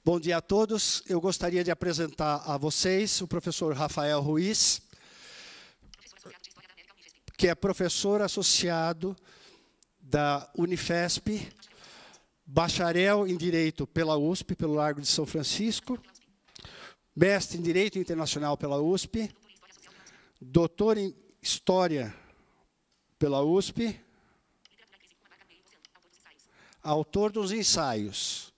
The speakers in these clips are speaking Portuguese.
Bom dia a todos. Eu gostaria de apresentar a vocês o professor Rafael Ruiz, que é professor associado da Unifesp, bacharel em Direito pela USP, pelo Largo de São Francisco, mestre em Direito Internacional pela USP, doutor em História pela USP, autor dos ensaios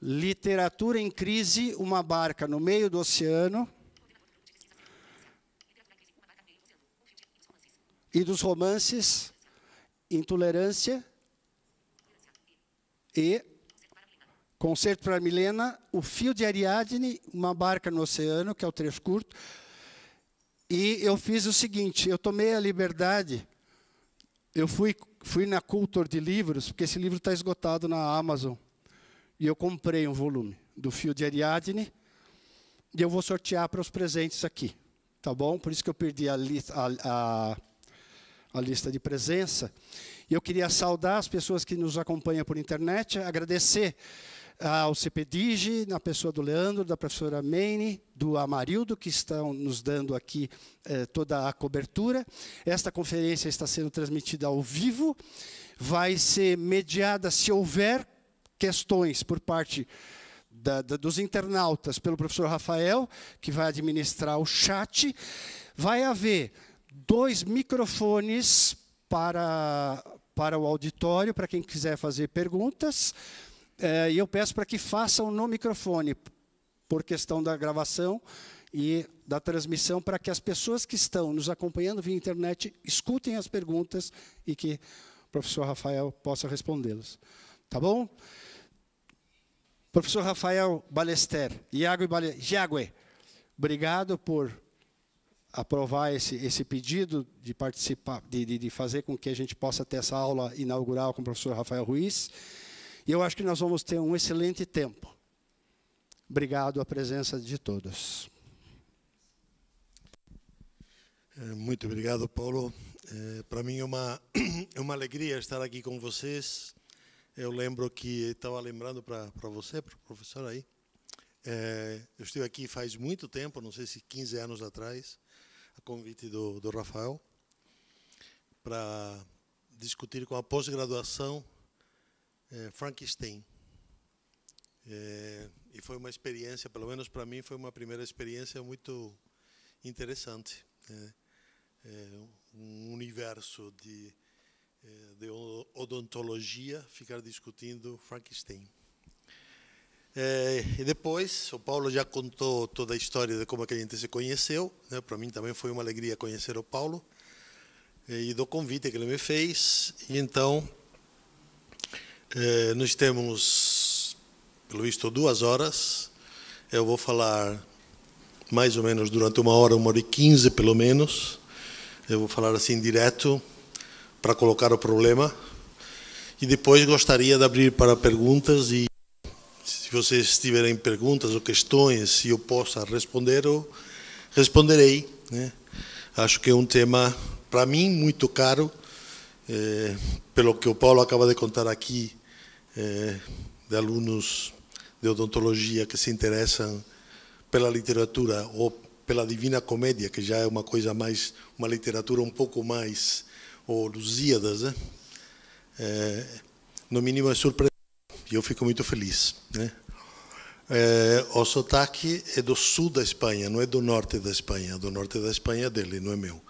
Literatura em Crise, uma barca no meio do oceano, e dos romances Intolerância e Concerto para Milena, O Fio de Ariadne, Uma Barca no Oceano, que é o trecho curto. E eu fiz o seguinte, eu tomei a liberdade, eu fui na Cultor de livros, porque esse livro está esgotado na Amazon, e eu comprei um volume do Fio de Ariadne, e eu vou sortear para os presentes aqui, tá bom? Por isso que eu perdi a lista de presença. E eu queria saudar as pessoas que nos acompanham por internet, agradecer ao CPDIG, na pessoa do Leandro, da professora Meine, do Amarildo, que estão nos dando aqui toda a cobertura. Esta conferência está sendo transmitida ao vivo, vai ser mediada, se houver questões por parte dos internautas, pelo professor Rafael, que vai administrar o chat. Vai haver 2 microfones para o auditório, para quem quiser fazer perguntas. E eu peço para que façam no microfone, por questão da gravação e da transmissão, para que as pessoas que estão nos acompanhando via internet escutem as perguntas e que o professor Rafael possa respondê-las. Tá bom? Professor Rafael Ballester, Iague, obrigado por aprovar esse pedido de participar, de fazer com que a gente possa ter essa aula inaugural com o professor Rafael Ruiz. E eu acho que nós vamos ter um excelente tempo. Obrigado a presença de todos. Muito obrigado, Paulo. Para mim é uma alegria estar aqui com vocês. Eu lembro que estava lembrando para você, para o professor aí. Eu estive aqui faz muito tempo, não sei se 15 anos atrás, a convite do Rafael, para discutir com a pós-graduação Frankenstein. E foi uma experiência, pelo menos para mim, foi uma primeira experiência muito interessante. Um universo de odontologia, ficar discutindo Frankenstein. E depois, o Paulo já contou toda a história de como é que a gente se conheceu, né? Para mim também foi uma alegria conhecer o Paulo, e do convite que ele me fez. E então, nós temos, pelo visto, 2 horas. Eu vou falar mais ou menos durante 1 hora, 1h15 pelo menos. Eu vou falar assim direto, para colocar o problema, e depois gostaria de abrir para perguntas, e se vocês tiverem perguntas ou questões, se eu possa responder, eu responderei, né? Acho que é um tema, para mim, muito caro, pelo que o Paulo acaba de contar aqui, de alunos de odontologia que se interessam pela literatura, ou pela Divina Comédia, que já é uma coisa mais, uma literatura um pouco mais, ou Lusíadas, né? No mínimo é surpreendente, e eu fico muito feliz, né? O sotaque é do sul da Espanha, não é do norte da Espanha. Do norte da Espanha é dele, não é meu.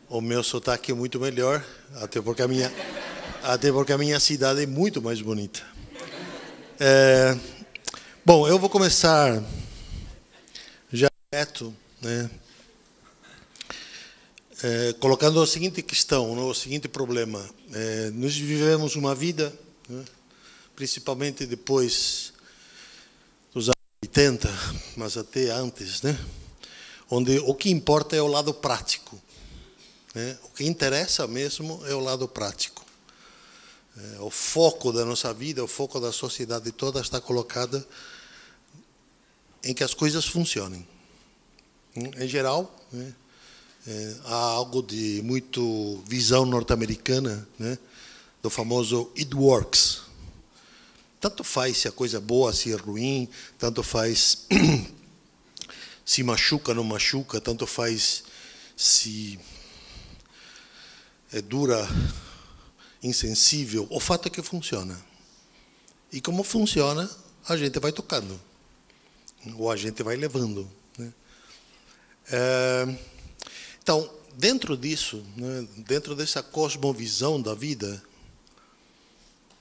O meu sotaque é muito melhor, até porque a minha cidade é muito mais bonita. Bom, eu vou começar já direto, né? Colocando a seguinte questão, o seguinte problema. Nós vivemos uma vida, né, principalmente depois dos anos 80, mas até antes, né, onde o que importa é o lado prático, né? O que interessa mesmo é o lado prático. O foco da nossa vida, o foco da sociedade toda está colocada em que as coisas funcionem. Em geral, né, há algo de muito visão norte-americana, né, do famoso "it works". tanto faz se a coisa é boa, se é ruim, tanto faz se machuca, não machuca, tanto faz se é dura, insensível. O fato é que funciona. E como funciona, a gente vai tocando, ou a gente vai levando, né? Então, dentro disso, né, dentro dessa cosmovisão da vida,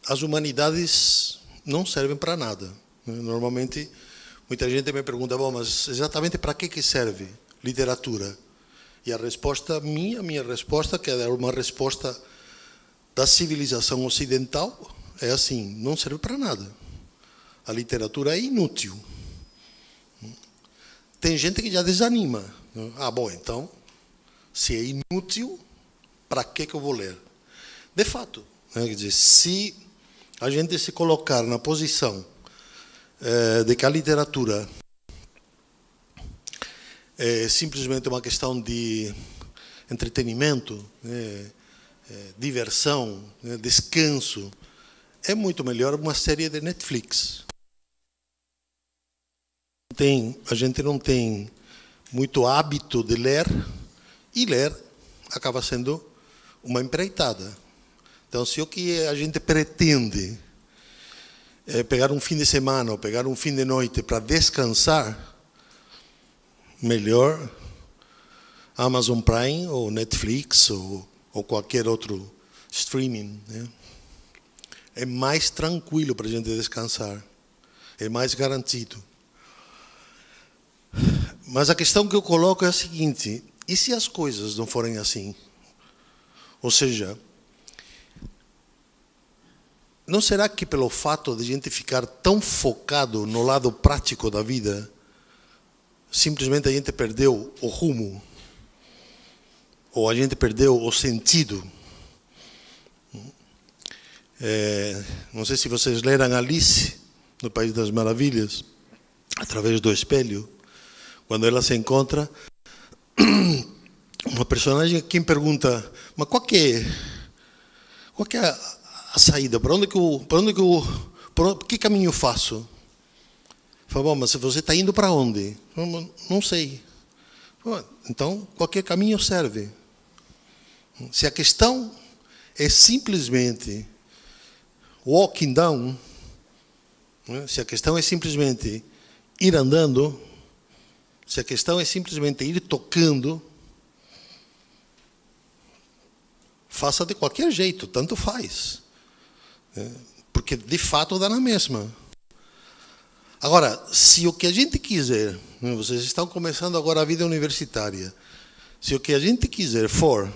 as humanidades não servem para nada. Normalmente, muita gente me pergunta, bom, mas exatamente para que serve literatura? E a resposta minha resposta, que é uma resposta da civilização ocidental, é assim, não serve para nada. A literatura é inútil. Tem gente que já desanima. Ah, bom, então, se é inútil, para que eu vou ler? De fato, né, quer dizer, se a gente se colocar na posição de que a literatura é simplesmente uma questão de entretenimento, diversão, descanso, é muito melhor uma série de Netflix. A gente não tem muito hábito de ler, e ler acaba sendo uma empreitada. Então, se o que a gente pretende é pegar um fim de semana ou pegar um fim de noite para descansar, melhor Amazon Prime ou Netflix ou qualquer outro streaming, né? É mais tranquilo para a gente descansar, é mais garantido. Mas a questão que eu coloco é a seguinte: e se as coisas não forem assim? Ou seja, não será que pelo fato de a gente ficar tão focado no lado prático da vida, simplesmente a gente perdeu o rumo? Ou a gente perdeu o sentido? Não sei se vocês leram Alice, no País das Maravilhas, através do espelho, quando ela se encontra uma personagem quem pergunta, mas qual que é a saída? Que caminho faço? Fala, bom, mas você está indo para onde? Não sei. Então, qualquer caminho serve. Se a questão é simplesmente walking down, se a questão é simplesmente ir andando, se a questão é simplesmente ir tocando, faça de qualquer jeito, tanto faz. Porque, de fato, dá na mesma. Agora, se o que a gente quiser, vocês estão começando agora a vida universitária, se o que a gente quiser for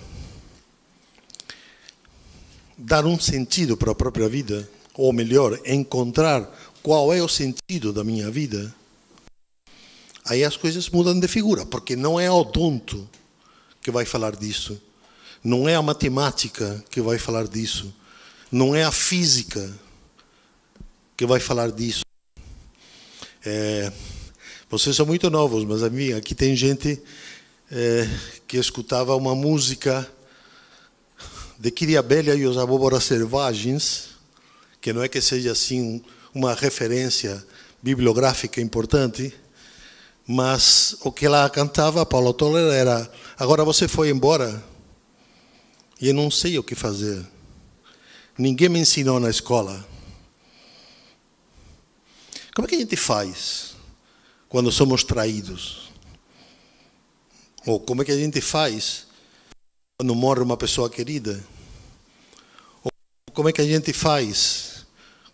dar um sentido para a própria vida, ou melhor, encontrar qual é o sentido da minha vida, aí as coisas mudam de figura, porque não é o odonto que vai falar disso, não é a matemática que vai falar disso, não é a física que vai falar disso. Vocês são muito novos, mas aqui tem gente que escutava uma música de Quiriabélia e os Abóboras Selvagens, que não é que seja assim uma referência bibliográfica importante, mas o que ela cantava, Paulo Toller, era: agora você foi embora e eu não sei o que fazer. Ninguém me ensinou na escola. Como é que a gente faz quando somos traídos? Ou como é que a gente faz quando morre uma pessoa querida? Ou como é que a gente faz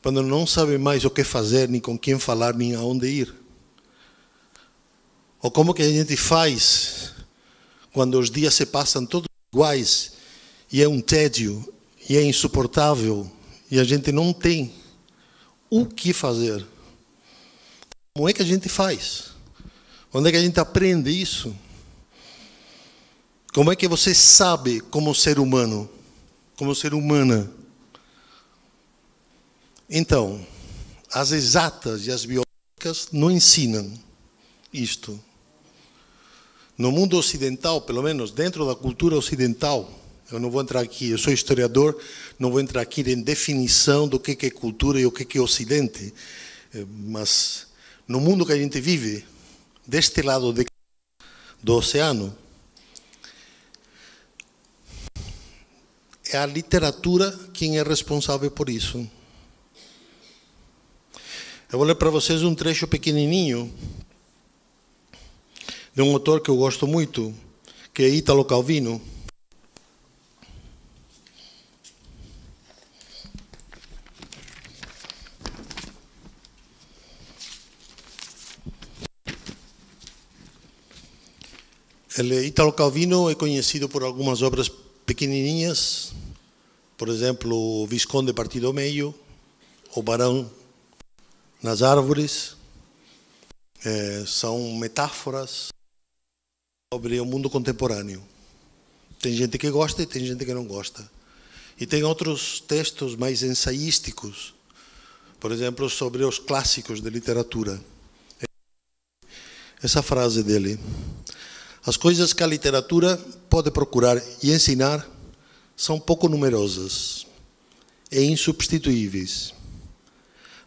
quando não sabe mais o que fazer, nem com quem falar, nem aonde ir? Ou como que a gente faz quando os dias se passam todos iguais e é um tédio e é insuportável e a gente não tem o que fazer? Como é que a gente faz? Onde é que a gente aprende isso? Como é que você sabe como ser humano, como ser humana? Então, as exatas e as biológicas não ensinam isto. No mundo ocidental, pelo menos dentro da cultura ocidental, Eu não vou entrar aqui, eu sou historiador, não vou entrar aqui em definição do que é cultura e o que é Ocidente. Mas no mundo que a gente vive, deste lado do oceano, é a literatura quem é responsável por isso. Eu vou ler para vocês um trecho pequenininho de um autor que eu gosto muito, que é Ítalo Calvino. Ítalo Calvino é conhecido por algumas obras pequenininhas, por exemplo, o Visconde Partido Meio, o Barão nas Árvores. São metáforas sobre o mundo contemporâneo. Tem gente que gosta e tem gente que não gosta. E tem outros textos mais ensaísticos, por exemplo, sobre os clássicos de literatura. Essa frase dele: as coisas que a literatura pode procurar e ensinar são pouco numerosas e insubstituíveis.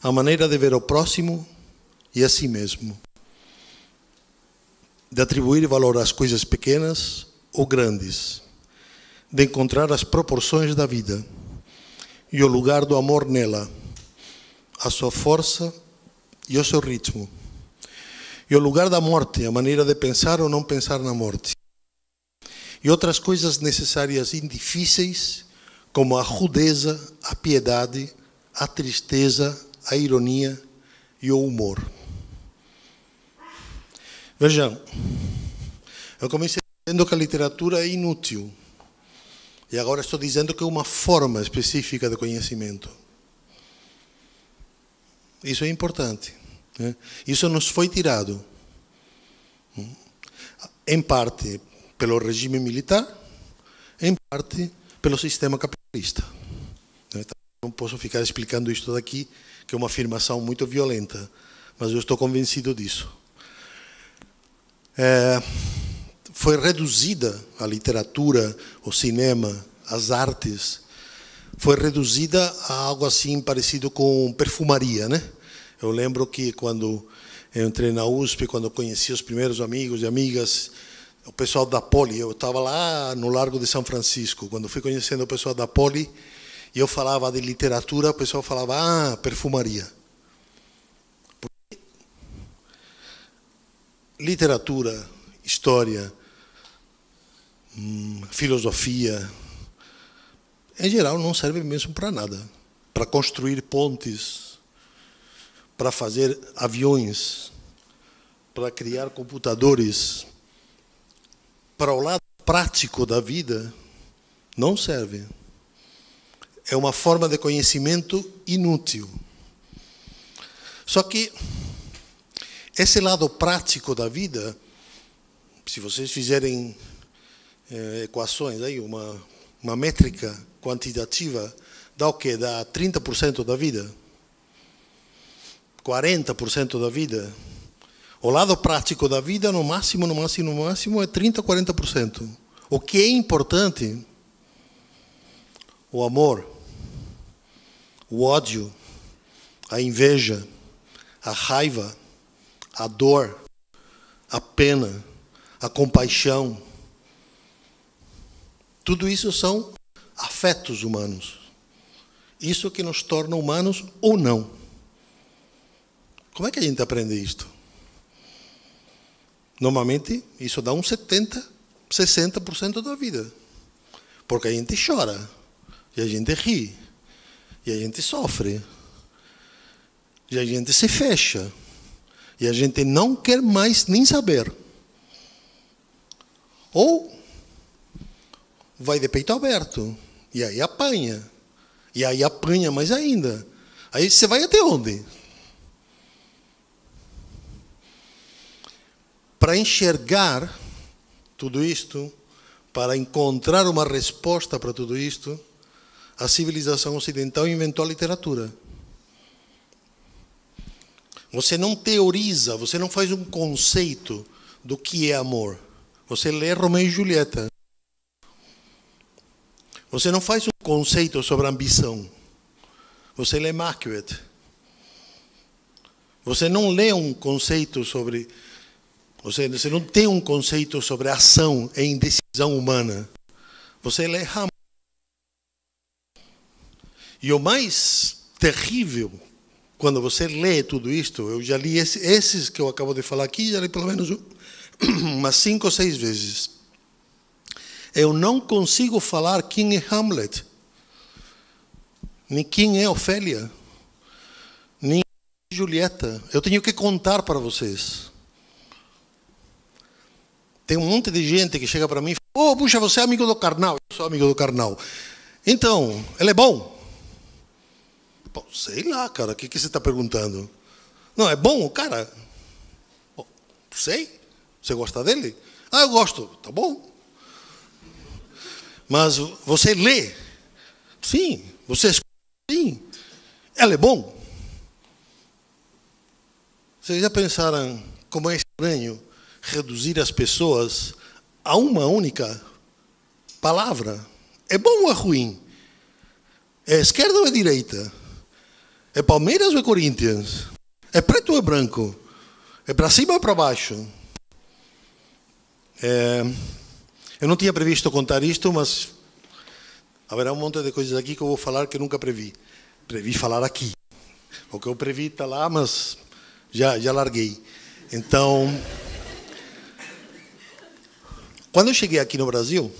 A maneira de ver o próximo e a si mesmo, de atribuir valor às coisas pequenas ou grandes, de encontrar as proporções da vida e o lugar do amor nela, a sua força e o seu ritmo, e o lugar da morte, a maneira de pensar ou não pensar na morte, e outras coisas necessárias e difíceis, como a rudeza, a piedade, a tristeza, a ironia e o humor. Vejam, eu comecei dizendo que a literatura é inútil, e agora estou dizendo que é uma forma específica de conhecimento. Isso é importante, né? Isso nos foi tirado, em parte pelo regime militar, em parte pelo sistema capitalista. Não posso ficar explicando isto daqui, que é uma afirmação muito violenta, mas eu estou convencido disso. Foi reduzida a literatura, o cinema, as artes, foi reduzida a algo assim parecido com perfumaria, né? Eu lembro que quando eu entrei na USP, quando eu conheci os primeiros amigos e amigas, o pessoal da Poli, eu estava lá no Largo de São Francisco, quando fui conhecendo o pessoal da Poli, e eu falava de literatura, o pessoal falava, perfumaria. Porque literatura, história, filosofia, em geral não serve mesmo para nada. Para construir pontes, para fazer aviões, para criar computadores, para o lado prático da vida, não serve. É uma forma de conhecimento inútil. Só que esse lado prático da vida, se vocês fizerem equações, aí, uma métrica quantitativa, dá o quê? Dá 30% da vida? 40% da vida? O lado prático da vida, no máximo, é 30%, 40%. O que é importante? O amor, o ódio, a inveja, a raiva, a dor, a pena, a compaixão. Tudo isso são afetos humanos. Isso que nos torna humanos ou não. Como é que a gente aprende isto? Normalmente, isso dá uns 70%, 60% da vida. Porque a gente chora, e a gente ri, e a gente sofre, e a gente se fecha, e a gente não quer mais nem saber. Ou vai de peito aberto, e aí apanha mais ainda. Aí você vai até onde? Para enxergar tudo isto, para encontrar uma resposta para tudo isto, a civilização ocidental inventou a literatura. Você não teoriza, você não faz um conceito do que é amor. Você lê Romeu e Julieta. Você não faz um conceito sobre ambição. Você lê Macbeth. Você não lê um conceito sobre... Você não tem um conceito sobre ação e indecisão humana. Você lê Hamlet. E o mais terrível, quando você lê tudo isto, eu já li esses que eu acabo de falar aqui, já li pelo menos umas 5 ou 6 vezes. Eu não consigo falar quem é Hamlet, nem quem é Ofélia, nem Julieta. Eu tenho que contar para vocês. Tem um monte de gente que chega para mim e fala, puxa, você é amigo do Karnal. Eu sou amigo do Karnal. Então, ele é bom? Pô, sei lá, cara, o que você está perguntando? Não, é bom o cara? Pô, sei. Você gosta dele? Ah, eu gosto. Tá bom. Mas você lê? Sim. Você escuta? Sim. Ela é bom? Vocês já pensaram como é estranho reduzir as pessoas a uma única palavra? É bom ou é ruim? É esquerda ou é direita? É Palmeiras ou é Corinthians? É preto ou é branco? É para cima ou é para baixo? Eu não tinha previsto contar isto, mas haverá um monte de coisas aqui que eu vou falar que eu nunca previ. Previ falar aqui. O que eu previ está lá, mas já larguei. Então, quando eu cheguei aqui no Brasil,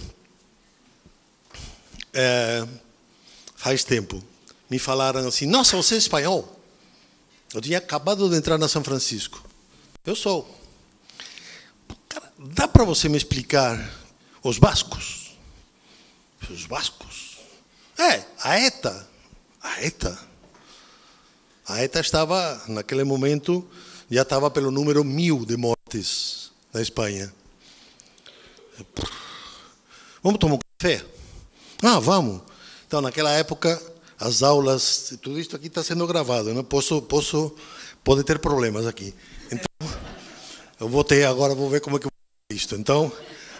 faz tempo, me falaram assim, nossa, você é espanhol? Eu tinha acabado de entrar na São Francisco. Eu sou. Cara, dá para você me explicar os bascos? Os bascos? A ETA. A ETA. A ETA estava, naquele momento, já estava pelo número 1000 de mortes na Espanha. Vamos tomar um café? Ah, vamos. Então, naquela época, as aulas, tudo isso aqui está sendo gravado, não pode ter problemas aqui. Então, eu vou ver como é que eu vou fazer isto. Então,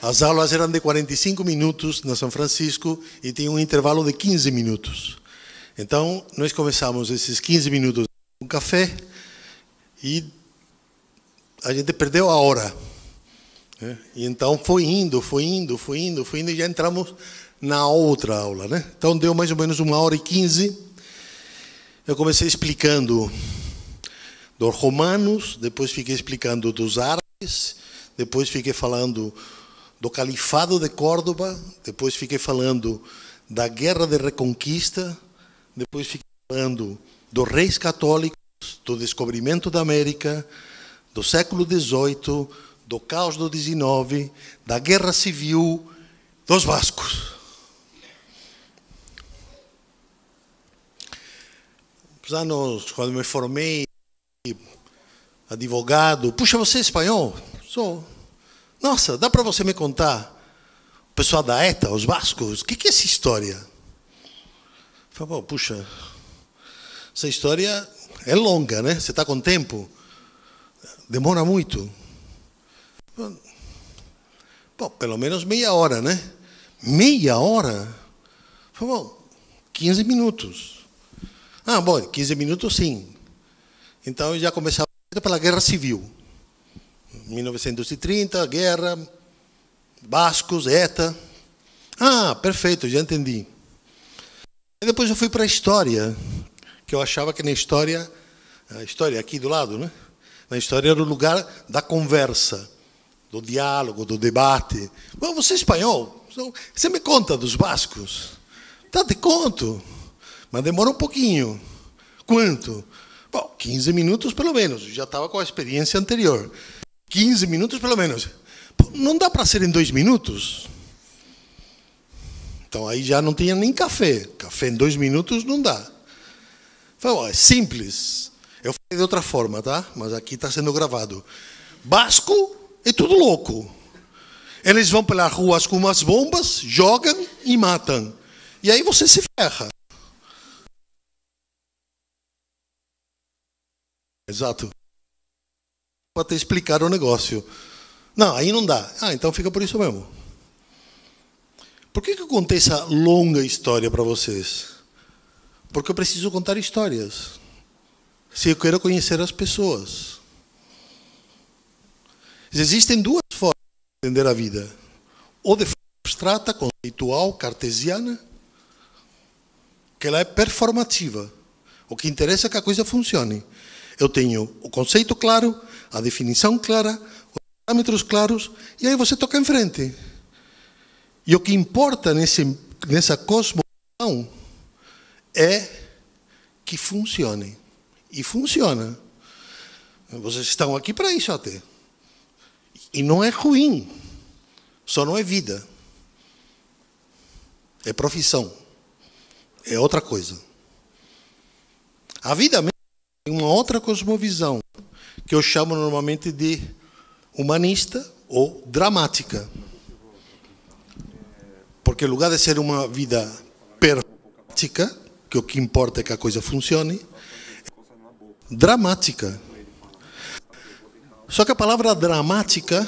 as aulas eram de 45 minutos na São Francisco e tinha um intervalo de 15 minutos. Então, nós começamos esses 15 minutos com café e a gente perdeu a hora. E então foi indo, e já entramos na outra aula, né? Então deu mais ou menos 1h15. Eu comecei explicando dos romanos, depois fiquei explicando dos árabes, depois fiquei falando do Califado de Córdoba, depois fiquei falando da Guerra de Reconquista, depois fiquei falando dos reis católicos, do descobrimento da América, do século XVIII, do caos do XIX, da Guerra Civil, dos bascos. Nos anos, quando me formei, advogado, puxa, você é espanhol? Sou. Nossa, dá para você me contar? O pessoal da ETA, os bascos, o que é essa história? Falei, puxa, essa história é longa, né? Você está com tempo? Demora muito. Bom, pelo menos meia hora, né? Meia hora? Falei, 15 minutos. Ah, bom, 15 minutos sim. Então eu já começava pela Guerra Civil. 1930, guerra, bascos, ETA. Ah, perfeito, já entendi. E depois eu fui para a história, que eu achava que na história, a história aqui do lado, né? Na história era o lugar da conversa, do diálogo, do debate. Bom, você é espanhol? Você me conta dos bascos? Tá, te conto. Mas demora um pouquinho. Quanto? Bom, 15 minutos pelo menos. Já estava com a experiência anterior. 15 minutos pelo menos. Pô, não dá para ser em 2 minutos? Então aí já não tinha nem café. Café em 2 minutos não dá. Falei, é simples. Eu falei de outra forma, tá? Mas aqui está sendo gravado. Basco é tudo louco. Eles vão pelas ruas com umas bombas, jogam e matam. E aí você se ferra. Exato. Para te explicar o negócio. Não, aí não dá. Ah, então fica por isso mesmo. Por que eu contei essa longa história para vocês? Porque eu preciso contar histórias. Se eu quero conhecer as pessoas. Existem duas formas de entender a vida. Ou de forma abstrata, conceitual, cartesiana, que ela é performativa. O que interessa é que a coisa funcione. Eu tenho o conceito claro, a definição clara, os parâmetros claros, e aí você toca em frente. E o que importa nessa cosmovisão é que funcione. E funciona. Vocês estão aqui para isso até. E não é ruim. Só não é vida. É profissão. É outra coisa. A vida mesmo tem uma outra cosmovisão, que eu chamo normalmente de humanista ou dramática. Porque, em lugar de ser uma vida performática, que o que importa é que a coisa funcione, é dramática. Só que a palavra dramática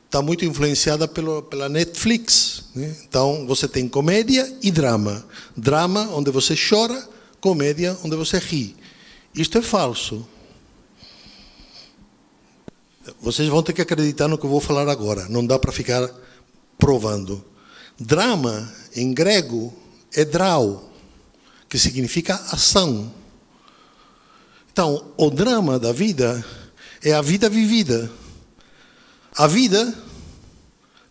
está muito influenciada pela Netflix, né? Então, você tem comédia e drama. Drama, onde você chora, comédia, onde você ri. Isto é falso. Vocês vão ter que acreditar no que eu vou falar agora. Não dá para ficar provando. Drama, em grego, é drau, que significa ação. Então, o drama da vida é a vida vivida. A vida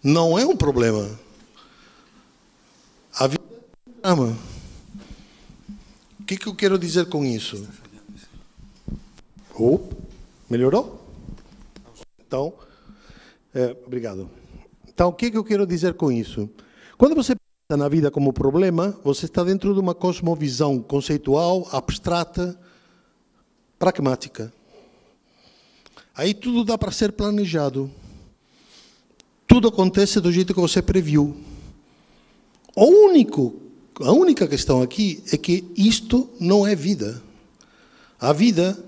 não é um problema. A vida é um drama. O que eu quero dizer com isso? Melhorou? Então, obrigado. Então, o que eu quero dizer com isso? Quando você pensa na vida como problema, você está dentro de uma cosmovisão conceitual, abstrata, pragmática. Aí tudo dá para ser planejado. Tudo acontece do jeito que você previu. A única questão aqui é que isto não é vida. A vida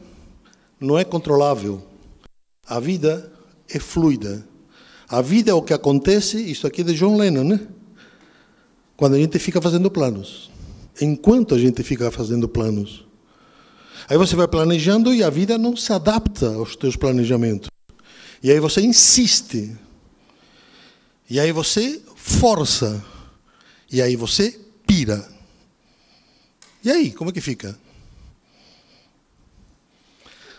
não é controlável. A vida é fluida. A vida é o que acontece, isso aqui é de John Lennon, né? Quando a gente fica fazendo planos. Enquanto a gente fica fazendo planos. Aí você vai planejando e a vida não se adapta aos teus planejamentos. E aí você insiste. E aí você força. E aí você pira. E aí, como é que fica?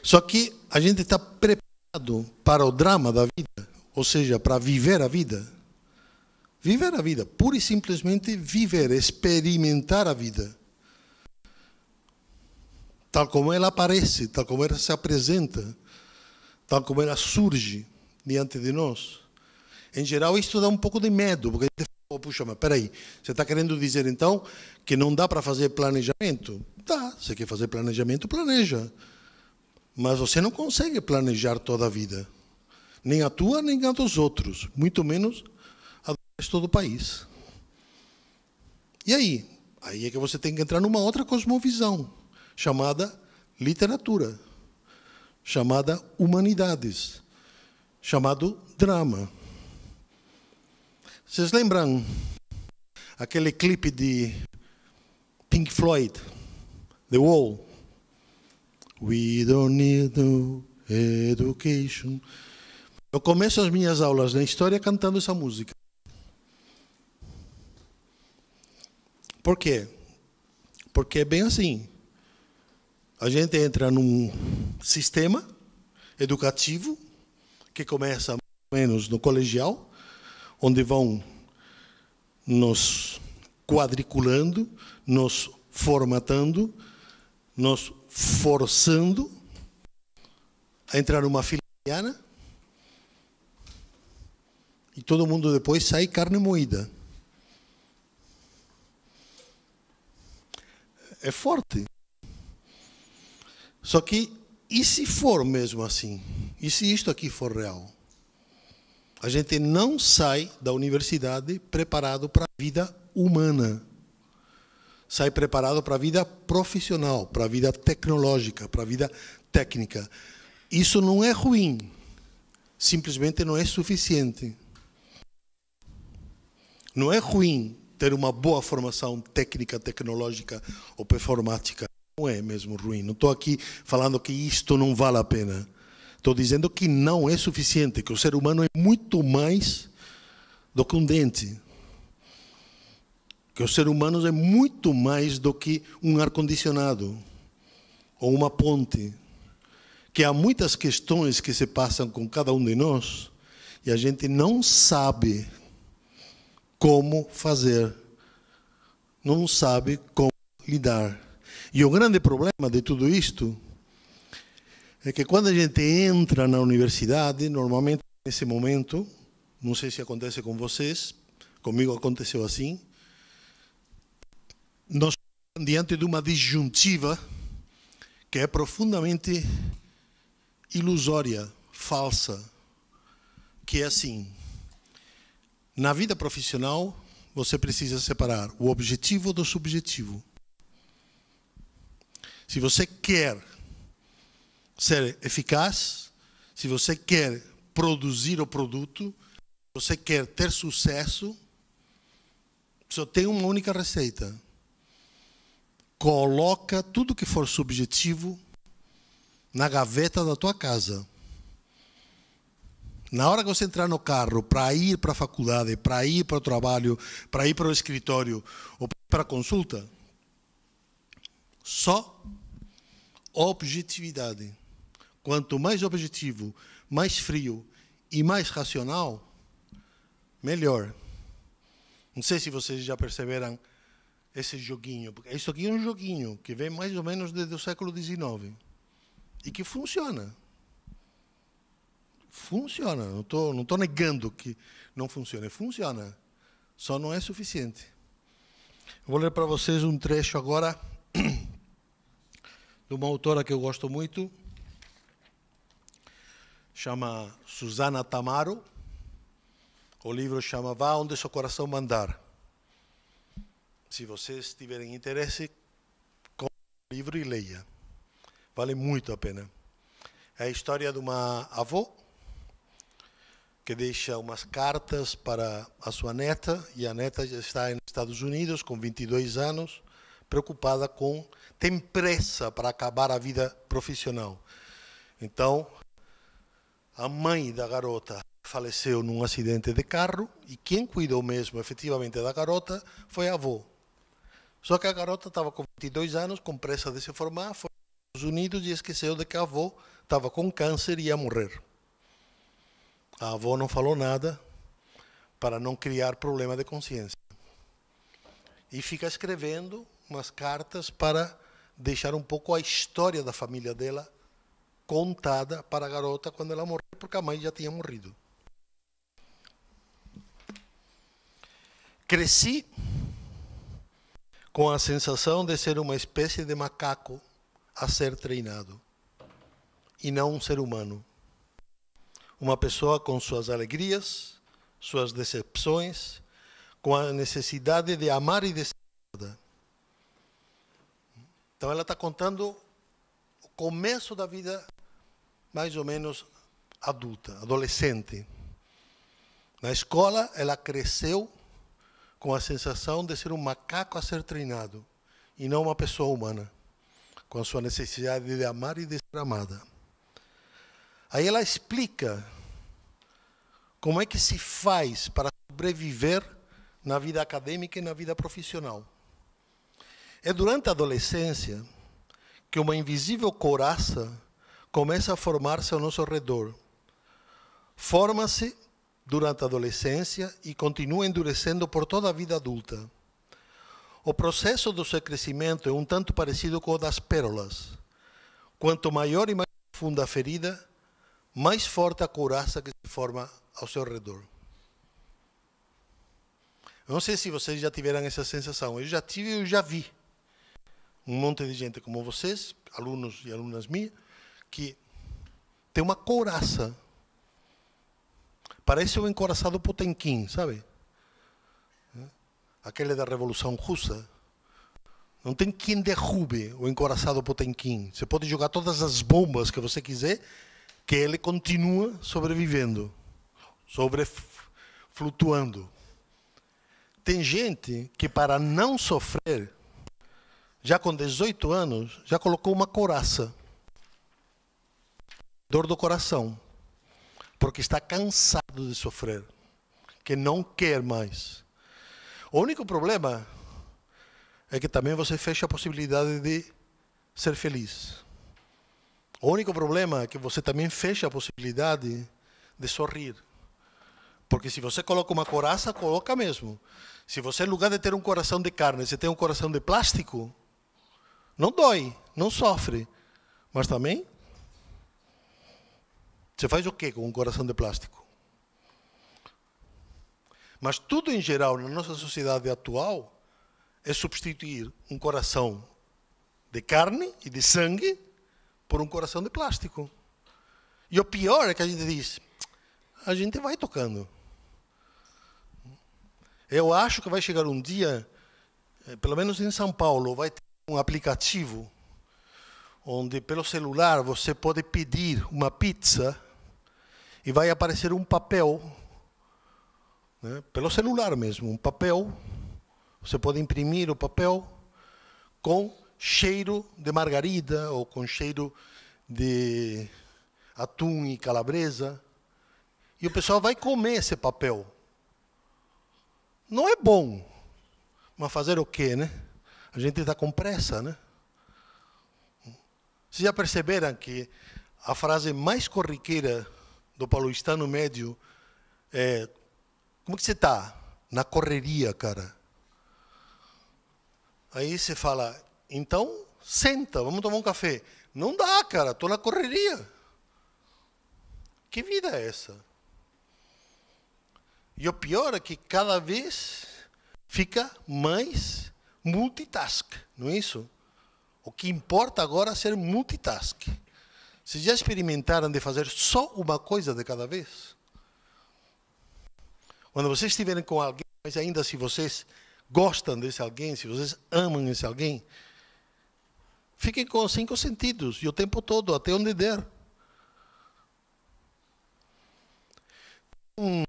Só que a gente está preparado para o drama da vida, ou seja, para viver a vida. Viver a vida, pura e simplesmente viver, experimentar a vida. Tal como ela aparece, tal como ela se apresenta, tal como ela surge diante de nós. Em geral, isso dá um pouco de medo, porque a gente fala, puxa, mas peraí, você está querendo dizer então que não dá para fazer planejamento? Dá, você quer fazer planejamento, planeja. Mas você não consegue planejar toda a vida. Nem a tua, nem a dos outros. Muito menos a do resto do país. E aí? Aí é que você tem que entrar numa outra cosmovisão, chamada literatura, chamada humanidades, chamado drama. Vocês lembram aquele clipe de Pink Floyd, The Wall? We don't need no education. Eu começo as minhas aulas na história cantando essa música. Por quê? Porque é bem assim. A gente entra num sistema educativo que começa mais ou menos no colegial, onde vão nos quadriculando, nos formatando, nos forçando a entrar numa fila indiana, e todo mundo depois sai carne moída. É forte. Só que, e se for mesmo assim? E se isto aqui for real? A gente não sai da universidade preparado para a vida humana. Sai preparado para a vida profissional, para a vida tecnológica, para a vida técnica. Isso não é ruim. Simplesmente não é suficiente. Não é ruim ter uma boa formação técnica, tecnológica ou performática. Não é mesmo ruim. Não estou aqui falando que isto não vale a pena. Estou dizendo que não é suficiente, que o ser humano é muito mais do que um dente. Que o ser humano é muito mais do que um ar-condicionado ou uma ponte. Que há muitas questões que se passam com cada um de nós e a gente não sabe como fazer, não sabe como lidar. E o grande problema de tudo isto é que quando a gente entra na universidade, normalmente nesse momento, não sei se acontece com vocês, comigo aconteceu assim, nós estamos diante de uma disjuntiva que é profundamente ilusória, falsa, que é assim: na vida profissional, você precisa separar o objetivo do subjetivo. Se você quer ser eficaz, se você quer produzir o produto, se você quer ter sucesso, só tem uma única receita. Coloca tudo que for subjetivo na gaveta da tua casa. Na hora que você entrar no carro para ir para a faculdade, para ir para o trabalho, para ir para o escritório ou para a consulta, só objetividade. Quanto mais objetivo, mais frio e mais racional, melhor. Não sei se vocês já perceberam esse joguinho, porque isso aqui é um joguinho que vem mais ou menos desde o século XIX e que funciona. Funciona, não estou negando que não funcione, funciona, só não é suficiente. Vou ler para vocês um trecho agora de uma autora que eu gosto muito, chama Susana Tamaro, o livro chama Vá Onde Seu Coração Mandar. Se vocês tiverem interesse, compre o livro e leia, vale muito a pena. É a história de uma avó que deixa umas cartas para a sua neta, e a neta já está nos Estados Unidos, com 22 anos, preocupada com... tem pressa para acabar a vida profissional. Então, a mãe da garota faleceu num acidente de carro, e quem cuidou mesmo, efetivamente, da garota foi a avó. Só que a garota estava com 22 anos, com pressa de se formar, foi aos Estados Unidos e esqueceu de que a avó estava com câncer e ia morrer. A avó não falou nada para não criar problema de consciência. E fica escrevendo umas cartas para deixar um pouco a história da família dela contada para a garota quando ela morreu, porque a mãe já tinha morrido. Cresci com a sensação de ser uma espécie de macaco a ser treinado, e não um ser humano. Uma pessoa com suas alegrias, suas decepções, com a necessidade de amar e de ser amada. Então ela está contando o começo da vida mais ou menos adulta, adolescente. Na escola ela cresceu com a sensação de ser um macaco a ser treinado e não uma pessoa humana, com a sua necessidade de amar e de ser amada. Aí ela explica como é que se faz para sobreviver na vida acadêmica e na vida profissional. É durante a adolescência que uma invisível couraça começa a formar-se ao nosso redor. Forma-se durante a adolescência e continua endurecendo por toda a vida adulta. O processo do seu crescimento é um tanto parecido com o das pérolas. Quanto maior e mais profunda a ferida, mais forte a couraça que se forma ao seu redor. Eu não sei se vocês já tiveram essa sensação. Eu já tive e eu já vi um monte de gente como vocês, alunos e alunas minhas, que tem uma couraça. Parece o encoraçado Potemkin, sabe? Aquele da Revolução Russa. Não tem quem derrube o encoraçado Potemkin. Você pode jogar todas as bombas que você quiser, que ele continua sobrevivendo, flutuando. Tem gente que para não sofrer, já com 18 anos, já colocou uma couraça. Dor do coração. Porque está cansado de sofrer. Que não quer mais. O único problema é que também você fecha a possibilidade de ser feliz. O único problema é que você também fecha a possibilidade de sorrir. Porque se você coloca uma couraça, coloca mesmo. Se você, em lugar de ter um coração de carne, você tem um coração de plástico, não dói, não sofre. Mas também, você faz o quê com um coração de plástico? Mas tudo em geral, na nossa sociedade atual, é substituir um coração de carne e de sangue por um coração de plástico. E o pior é que a gente diz, a gente vai tocando. Eu acho que vai chegar um dia, pelo menos em São Paulo, vai ter um aplicativo onde pelo celular você pode pedir uma pizza e vai aparecer um papel, né, pelo celular mesmo, um papel. Você pode imprimir o papel com cheiro de margarida ou com cheiro de atum e calabresa. E o pessoal vai comer esse papel. Não é bom, mas fazer o quê, né? A gente está com pressa, né? Vocês já perceberam que a frase mais corriqueira do paulistano médio é: como que você está? Na correria, cara. Aí você fala, então senta, vamos tomar um café. Não dá, cara, estou na correria. Que vida é essa? E o pior é que cada vez fica mais multitask, não é isso? O que importa agora é ser multitask. Vocês já experimentaram de fazer só uma coisa de cada vez? Quando vocês estiverem com alguém, mas ainda se vocês gostam desse alguém, se vocês amam esse alguém, fiquem com os 5 sentidos, e o tempo todo, até onde der. Um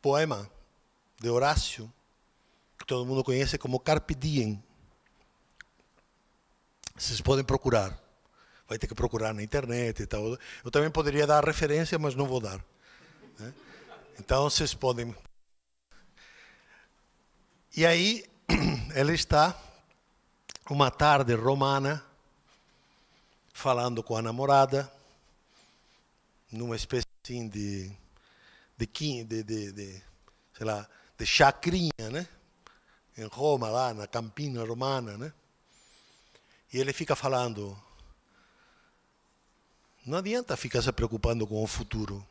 poema de Horácio, que todo mundo conhece como Carpe Diem. Vocês podem procurar. Vai ter que procurar na internet e tal. Eu também poderia dar a referência, mas não vou dar. Né? Então, vocês podem... E aí, ela está, uma tarde romana, falando com a namorada, numa espécie assim sei lá, de chacrinha, né? Em Roma, lá na Campina Romana, né? E ele fica falando, não adianta ficar se preocupando com o futuro.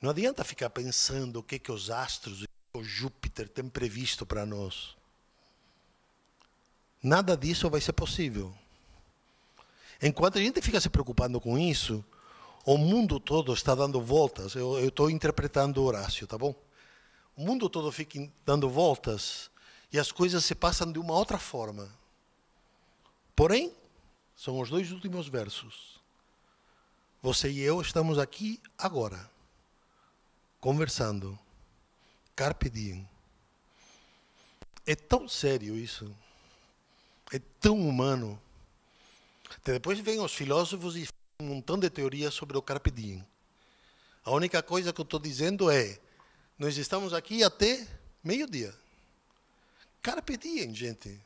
Não adianta ficar pensando o que os astros e o Júpiter têm previsto para nós. Nada disso vai ser possível. Enquanto a gente fica se preocupando com isso, o mundo todo está dando voltas. Eu estou interpretando Horácio, tá bom? O mundo todo fica dando voltas e as coisas se passam de uma outra forma. Porém, são os 2 últimos versos. Você e eu estamos aqui agora, conversando. Carpe diem. É tão sério isso. É tão humano. Depois vêm os filósofos e um montão de teorias sobre o Carpe Diem. A única coisa que eu estou dizendo é, nós estamos aqui até meio-dia. Carpe Diem, gente.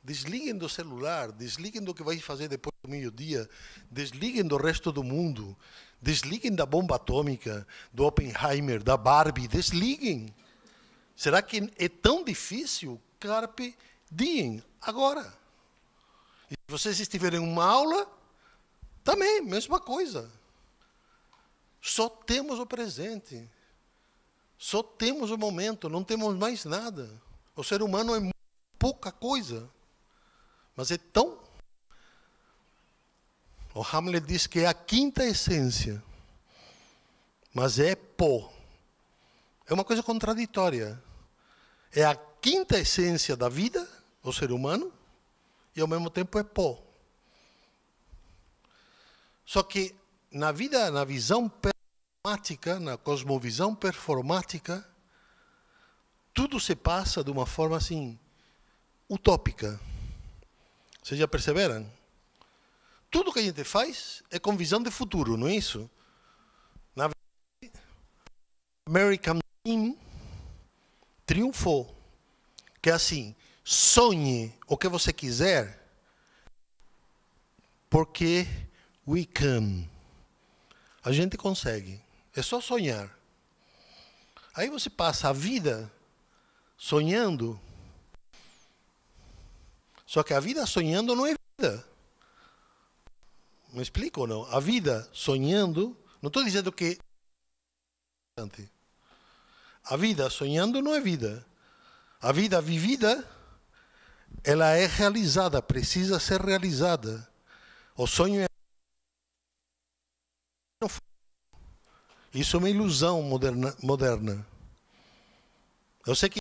Desliguem do celular, desliguem do que vai fazer depois do meio-dia, desliguem do resto do mundo, desliguem da bomba atômica, do Oppenheimer, da Barbie, desliguem. Será que é tão difícil? Carpe Diem, agora. E se vocês estiverem em uma aula, também, mesma coisa. Só temos o presente. Só temos o momento, não temos mais nada. O ser humano é pouca coisa. Mas é tão... O Hamlet diz que é a 5ª essência. Mas é pó. É uma coisa contraditória. É a 5ª essência da vida, o ser humano, e ao mesmo tempo é pó. Só que na vida, na visão performática, na cosmovisão performática, tudo se passa de uma forma assim, utópica. Vocês já perceberam? Tudo que a gente faz é com visão de futuro, não é isso? Na verdade, American Dream triunfou. Que é assim, sonhe o que você quiser, porque we can. A gente consegue. É só sonhar. Aí você passa a vida sonhando. Só que a vida sonhando não é vida. Me explico ou não? A vida sonhando, não estou dizendo que... A vida sonhando não é vida. A vida vivida, ela é realizada, precisa ser realizada. O sonho é... Isso é uma ilusão moderna. Eu sei que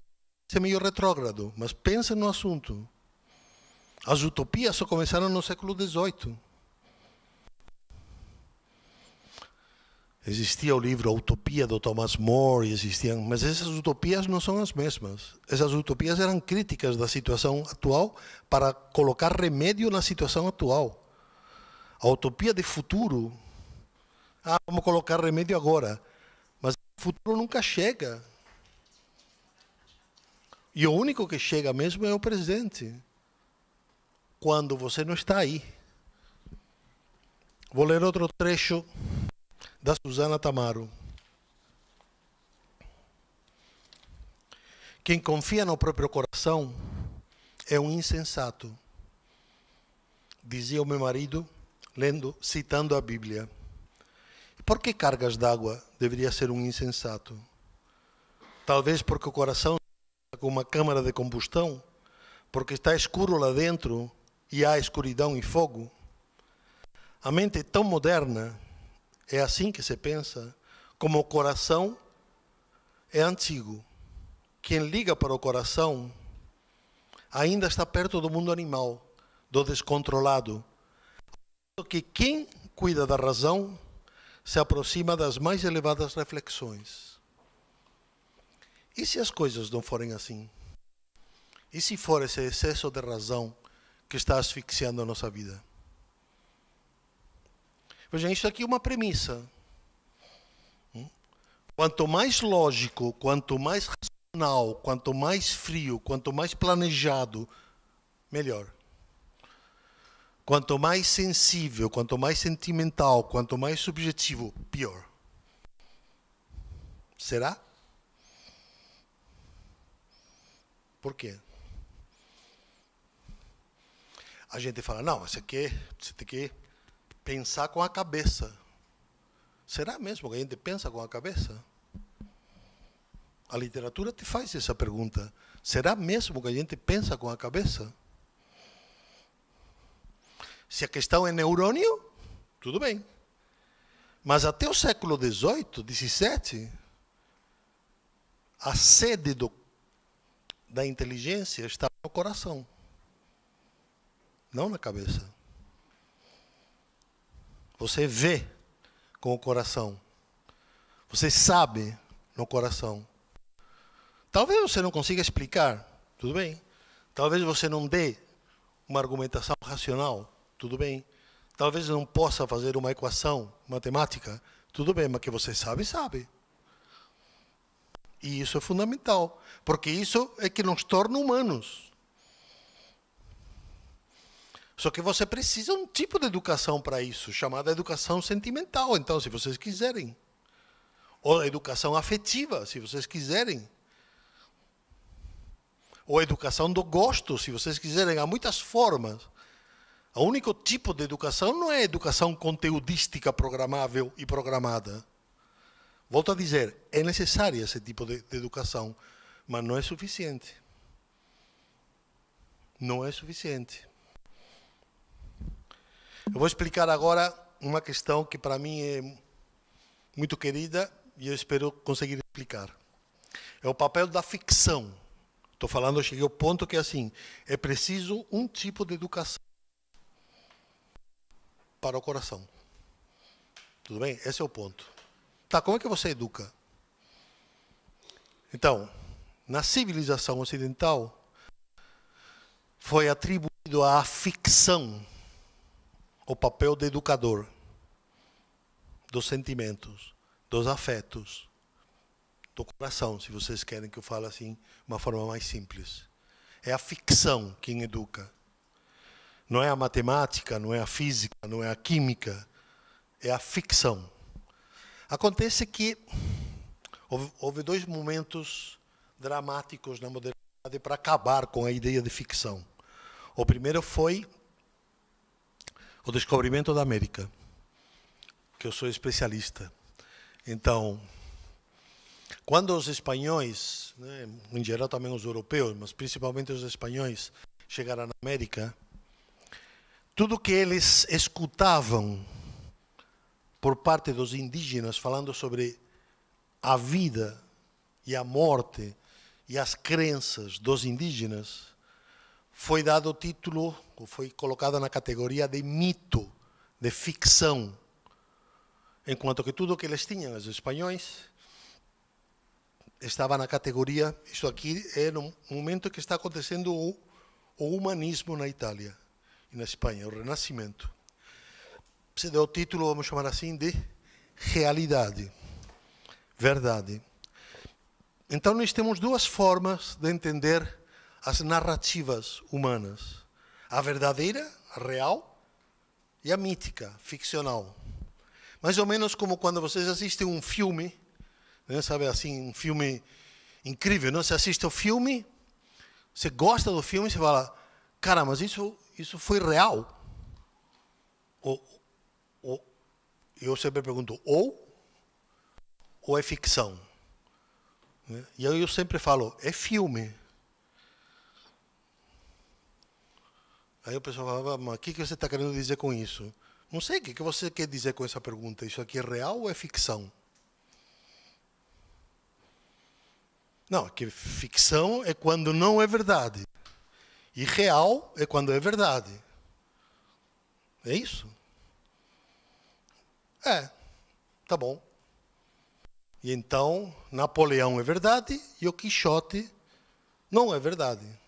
isso é meio retrógrado, mas pensa no assunto. As utopias só começaram no século XVIII. Existia o livro A Utopia do Thomas More, mas essas utopias não são as mesmas. Essas utopias eram críticas da situação atual para colocar remédio na situação atual. A utopia de futuro, vamos colocar remédio agora, mas o futuro nunca chega. E o único que chega mesmo é o presente, quando você não está aí. Vou ler outro trecho da Susana Tamaro. Quem confia no próprio coração é um insensato, dizia o meu marido, citando a Bíblia. Por que cargas d'água deveria ser um insensato? Talvez porque o coração está com uma câmara de combustão, porque está escuro lá dentro e há escuridão e fogo. A mente é tão moderna, é assim que se pensa, como o coração é antigo. Quem liga para o coração ainda está perto do mundo animal, do descontrolado. Que quem cuida da razão se aproxima das mais elevadas reflexões. E se as coisas não forem assim? E se for esse excesso de razão que está asfixiando a nossa vida? Vejam, isso aqui é uma premissa. Quanto mais lógico, quanto mais racional, quanto mais frio, quanto mais planejado, melhor. Quanto mais sensível, quanto mais sentimental, quanto mais subjetivo, pior. Será? Por quê? A gente fala, não, você tem que pensar com a cabeça. Será mesmo que a gente pensa com a cabeça? A literatura te faz essa pergunta. Será mesmo que a gente pensa com a cabeça? Se a questão é neurônio, tudo bem. Mas até o século XVIII, XVII, a sede da inteligência estava no coração, não na cabeça. Você vê com o coração. Você sabe no coração. Talvez você não consiga explicar, tudo bem. Talvez você não dê uma argumentação racional, tudo bem. Talvez não possa fazer uma equação matemática, tudo bem, mas que você sabe, sabe. E isso é fundamental, porque isso é que nos torna humanos. Só que você precisa de um tipo de educação para isso, chamada educação sentimental, então, se vocês quiserem. Ou educação afetiva, se vocês quiserem. Ou educação do gosto, se vocês quiserem. Há muitas formas. O único tipo de educação não é educação conteudística programável e programada. Volto a dizer, é necessária esse tipo de educação, mas não é suficiente. Não é suficiente. Eu vou explicar agora uma questão que para mim é muito querida e eu espero conseguir explicar. É o papel da ficção. Estou falando, eu cheguei ao ponto que é assim, é preciso um tipo de educação para o coração. Tudo bem? Esse é o ponto. Tá, como é que você educa? Então, na civilização ocidental, foi atribuído à ficção o papel de educador dos sentimentos, dos afetos, do coração, se vocês querem que eu fale assim, de uma forma mais simples. É a ficção quem educa. Não é a matemática, não é a física, não é a química, é a ficção. Acontece que houve dois momentos dramáticos na modernidade para acabar com a ideia de ficção. O primeiro foi o descobrimento da América, que eu sou especialista. Então, quando os espanhóis, né, em geral também os europeus, mas principalmente os espanhóis, chegaram na América, tudo que eles escutavam por parte dos indígenas falando sobre a vida e a morte e as crenças dos indígenas, foi dado o título, ou foi colocado na categoria de mito, de ficção. Enquanto que tudo o que eles tinham, os espanhóis, estava na categoria, isso aqui é no momento que está acontecendo o humanismo na Itália e na Espanha, o Renascimento. Se deu o título, vamos chamar assim, de realidade, verdade. Então nós temos duas formas de entender as narrativas humanas. A verdadeira, a real, e a mítica, ficcional. Mais ou menos como quando vocês assistem um filme, né, sabe assim, um filme incrível, não? Você assiste o filme, você gosta do filme, você fala, cara, mas isso foi real? Eu sempre pergunto, ou é ficção? Né? E eu sempre falo, é filme. Aí o pessoal falava, mas o que você está querendo dizer com isso? Não sei o que você quer dizer com essa pergunta. Isso aqui é real ou é ficção? Não, que ficção é quando não é verdade. E real é quando é verdade. É isso? Tá bom. E então, Napoleão é verdade e o Quixote não é verdade.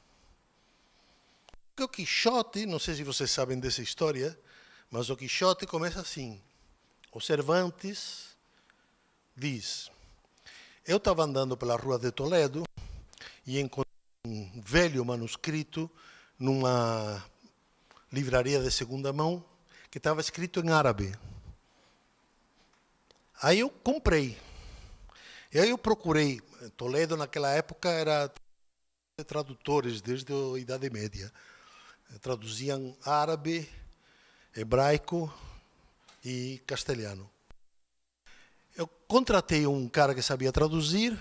Porque o Quixote, não sei se vocês sabem dessa história, mas o Quixote começa assim. O Cervantes diz, eu estava andando pela rua de Toledo e encontrei um velho manuscrito numa livraria de segunda mão que estava escrito em árabe. Aí eu comprei. E aí eu procurei. Toledo naquela época era tradutores desde a Idade Média. Traduziam árabe, hebraico e castelhano. Eu contratei um cara que sabia traduzir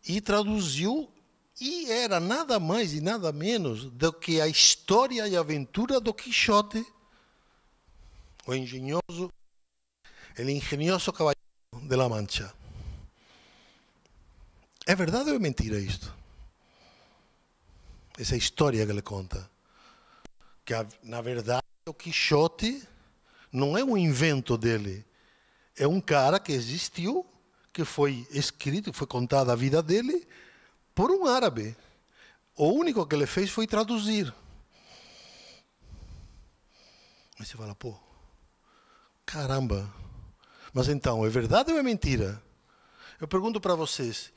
e traduziu, e era nada mais e nada menos do que a história e aventura do Quixote, o engenhoso cavalheiro de La Mancha. É verdade ou é mentira isto? Essa história que ele conta. Que, na verdade, o Quixote não é um invento dele. É um cara que existiu, que foi escrito, foi contada a vida dele por um árabe. O único que ele fez foi traduzir. Aí você fala, pô, caramba. Mas então, é verdade ou é mentira? Eu pergunto para vocês,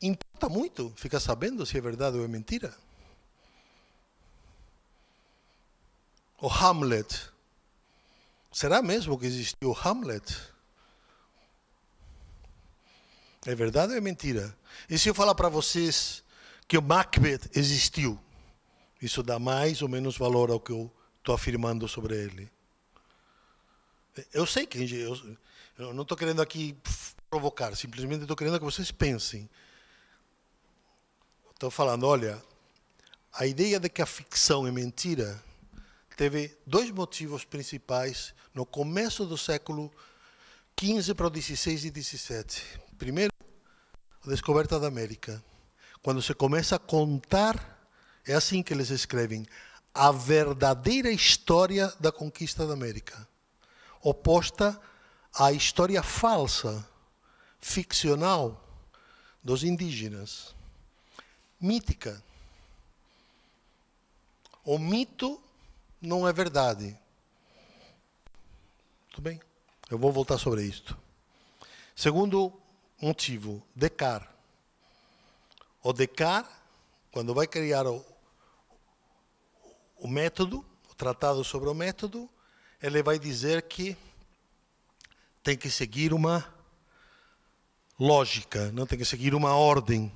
importa muito ficar sabendo se é verdade ou é mentira? O Hamlet. Será mesmo que existiu o Hamlet? É verdade ou é mentira? E se eu falar para vocês que o Macbeth existiu? Isso dá mais ou menos valor ao que eu estou afirmando sobre ele. Eu sei que eu não estou querendo aqui provocar, simplesmente estou querendo que vocês pensem. Estou falando, olha, a ideia de que a ficção é mentira teve dois motivos principais no começo do século XV para o XVI e XVII. Primeiro, a descoberta da América. Quando se começa a contar, é assim que eles escrevem, a verdadeira história da conquista da América, oposta à história falsa, ficcional, dos indígenas. mítica. O mito não é verdade. Tudo bem? Eu vou voltar sobre isto. Segundo motivo, Descartes. O Descartes, quando vai criar o método, o tratado sobre o método, ele vai dizer que tem que seguir uma lógica, não tem que seguir uma ordem,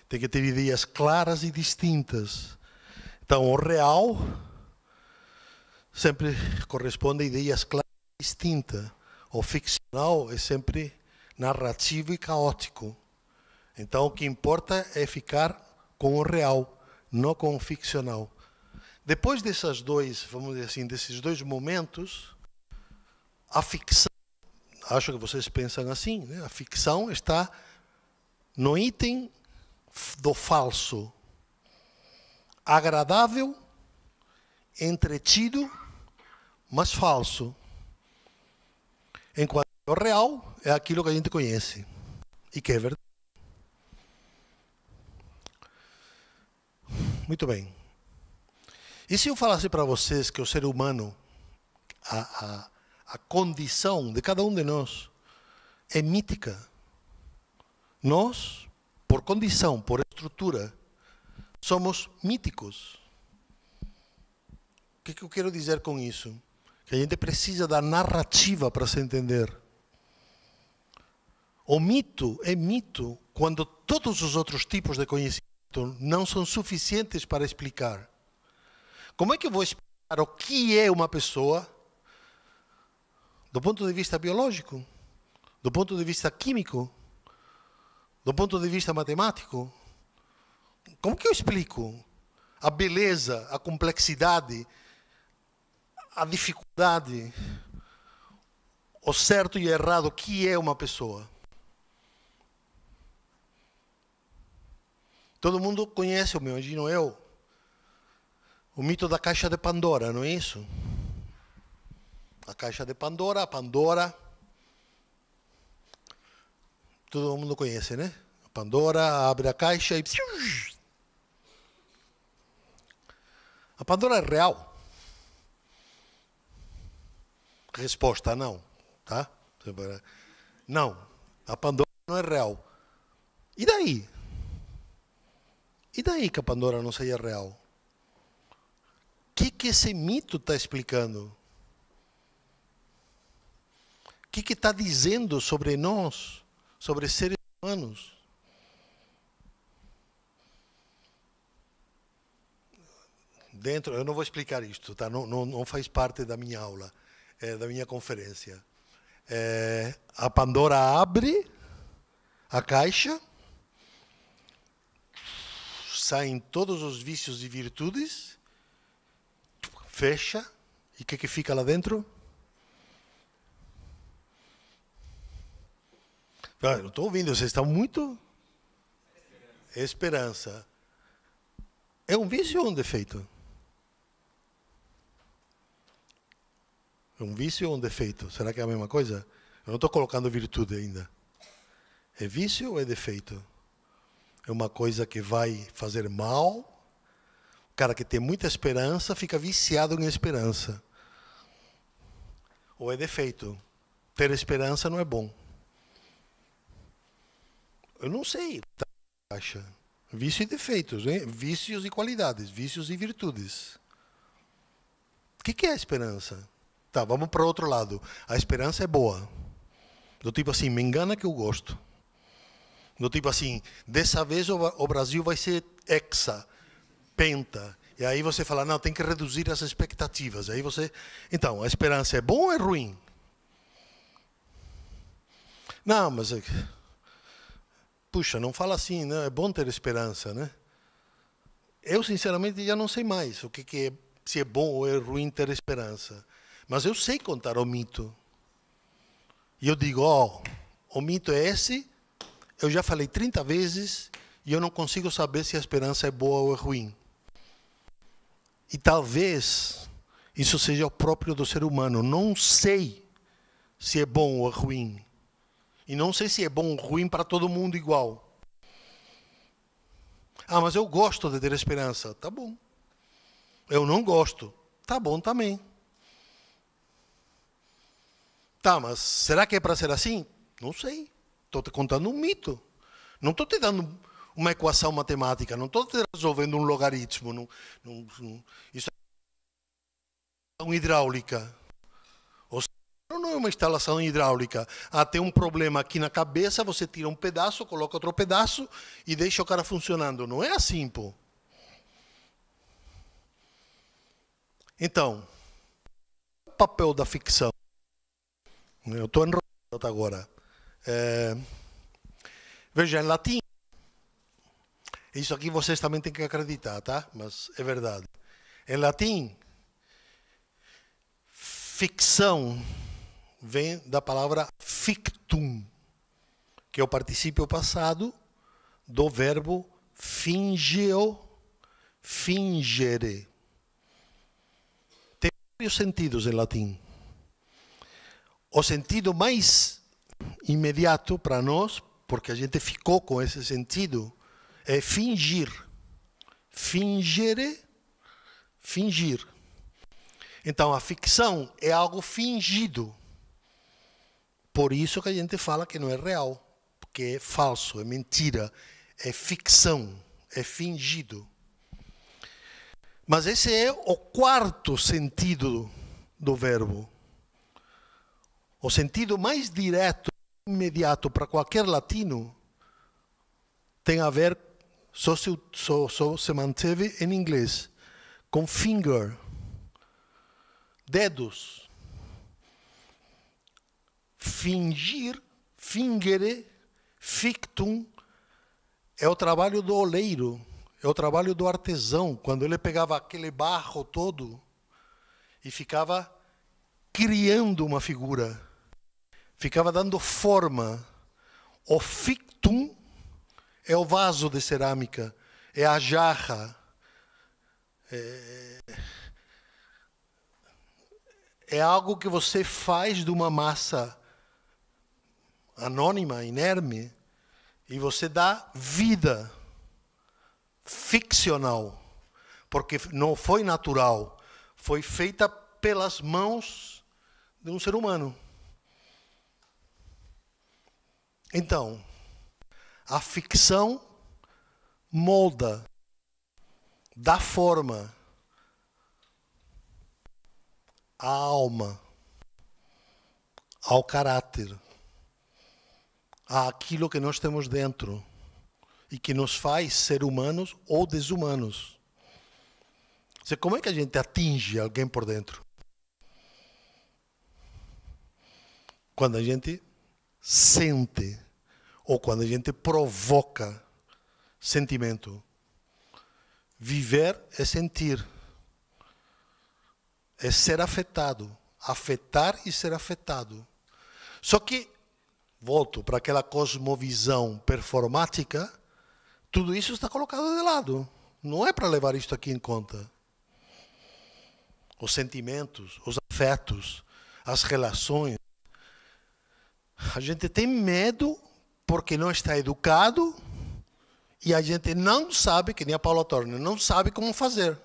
tem que ter ideias claras e distintas. Então, o real sempre corresponde a ideias claras e distintas. O ficcional é sempre narrativo e caótico. Então, o que importa é ficar com o real, não com o ficcional. Depois desses dois momentos, a ficção, acho que vocês pensam assim, né? A ficção está no item do falso. Agradável, entretido, mas falso. Enquanto o real é aquilo que a gente conhece e que é verdade. Muito bem. E se eu falasse para vocês que o ser humano, a condição de cada um de nós é mítica? Nós, por condição, por estrutura, somos míticos. O que eu quero dizer com isso? Que a gente precisa da narrativa para se entender. O mito é mito quando todos os outros tipos de conhecimento não são suficientes para explicar. Como é que eu vou explicar o que é uma pessoa do ponto de vista biológico, do ponto de vista químico, do ponto de vista matemático? Como que eu explico a beleza, a complexidade, a dificuldade, o certo e o errado, o que é uma pessoa? Todo mundo conhece, eu me imagino eu, o mito da caixa de Pandora, não é isso? A caixa de Pandora, a Pandora, todo mundo conhece, né? A Pandora abre a caixa e... A Pandora é real? Resposta, não. Tá? Não, a Pandora não é real. E daí? E daí que a Pandora não seja real? O que esse mito está explicando? O que está dizendo sobre nós, sobre seres humanos? Dentro, eu não vou explicar isto, tá? Não faz parte da minha aula, da minha conferência. A Pandora abre a caixa, saem todos os vícios e virtudes, fecha, e o que fica lá dentro? Eu não estou ouvindo, vocês estão muito... Esperança. É um vício ou um defeito? É um vício ou um defeito? Será que é a mesma coisa? Eu não estou colocando virtude ainda. É vício ou é defeito? É uma coisa que vai fazer mal. O cara que tem muita esperança fica viciado em esperança. Ou é defeito? Ter esperança não é bom. Eu não sei. Acha? Vício e defeitos, né? Vícios e qualidades, vícios e virtudes. O que é a esperança? Tá, vamos para o outro lado. A esperança é boa. Do tipo assim, me engana que eu gosto. Do tipo assim, dessa vez o Brasil vai ser hexa, penta. E aí você fala, não, tem que reduzir as expectativas. Aí você... Então, a esperança é boa ou é ruim? Não, mas... Puxa, não fala assim, né? É bom ter esperança, né? Eu, sinceramente, já não sei mais o que é, se é bom ou é ruim ter esperança. Mas eu sei contar o mito. E eu digo, o mito é esse, eu já falei 30 vezes e eu não consigo saber se a esperança é boa ou é ruim. E talvez isso seja o próprio do ser humano. Não sei se é bom ou é ruim. E não sei se é bom ou ruim para todo mundo igual. Ah, mas eu gosto de ter esperança. Tá bom. Eu não gosto. Tá bom também. Tá, mas será que é para ser assim? Não sei. Estou te contando um mito. Não estou te dando uma equação matemática. Não estou te resolvendo um logaritmo. Isso é uma hidráulica. Ou seja, não é uma instalação hidráulica. Ah, tem um problema aqui na cabeça, você tira um pedaço, coloca outro pedaço e deixa o cara funcionando. Não é assim, pô. Então, o papel da ficção. Eu estou enrolado até agora. Veja, em latim, isso aqui vocês também têm que acreditar, tá? Mas é verdade. Em latim, ficção vem da palavra fictum, que é o particípio passado do verbo fingeo, fingere. Tem vários sentidos em latim. O sentido mais imediato para nós, porque a gente ficou com esse sentido, é fingir. Fingere, fingir. Então, a ficção é algo fingido. Por isso que a gente fala que não é real, porque é falso, é mentira, é ficção, é fingido. Mas esse é o quarto sentido do verbo. O sentido mais direto, imediato para qualquer latino tem a ver, só se manteve em inglês, com finger, dedos. Fingir, fingere, fictum, é o trabalho do oleiro, é o trabalho do artesão, quando ele pegava aquele barro todo e ficava criando uma figura, ficava dando forma. O fictum é o vaso de cerâmica, é a jarra, é algo que você faz de uma massa anônima, inerme, e você dá vida ficcional, porque não foi natural, foi feita pelas mãos de um ser humano. Então, a ficção molda, dá forma à alma, ao caráter, àquilo que nós temos dentro e que nos faz ser humanos ou desumanos. Como é que a gente atinge alguém por dentro? Quando a gente sente ou quando a gente provoca sentimento. Viver é sentir. É ser afetado. Afetar e ser afetado. Só que, volto para aquela cosmovisão performática, tudo isso está colocado de lado. Não é para levar isto aqui em conta. Os sentimentos, os afetos, as relações. A gente tem medo porque não está educado e a gente não sabe, que nem a Paula Turner, não sabe como fazer.